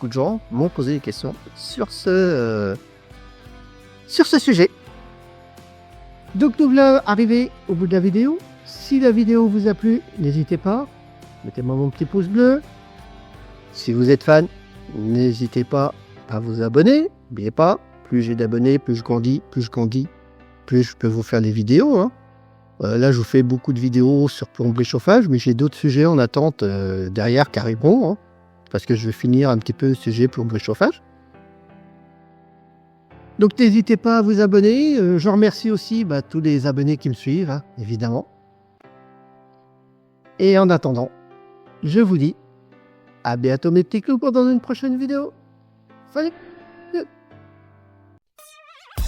de gens m'ont posé des questions sur ce sujet. Donc nous voilà arrivés au bout de la vidéo. Si la vidéo vous a plu, n'hésitez pas, mettez-moi mon petit pouce bleu. Si vous êtes fan, n'hésitez pas à vous abonner. N'oubliez pas, plus j'ai d'abonnés, plus je grandis, plus je peux vous faire des vidéos. Hein. Là, je vous fais beaucoup de vidéos sur plomberie chauffage, mais j'ai d'autres sujets en attente derrière qui arriveront, hein, parce que je vais finir un petit peu le sujet plomberie chauffage. Donc n'hésitez pas à vous abonner. Je remercie aussi tous les abonnés qui me suivent, hein, évidemment. Et en attendant, je vous dis à bientôt mes petits clous pour dans une prochaine vidéo. Salut.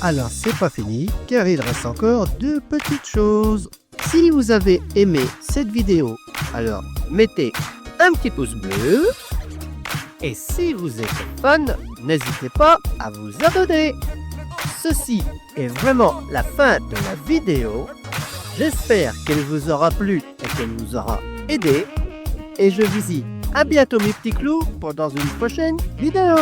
Alors c'est pas fini, car il reste encore deux petites choses. Si vous avez aimé cette vidéo, alors mettez un petit pouce bleu. Et si vous êtes fan, n'hésitez pas à vous abonner. Ceci est vraiment la fin de la vidéo. J'espère qu'elle vous aura plu et qu'elle vous aura aidé. Et je vous dis à bientôt mes petits clous pour dans une prochaine vidéo.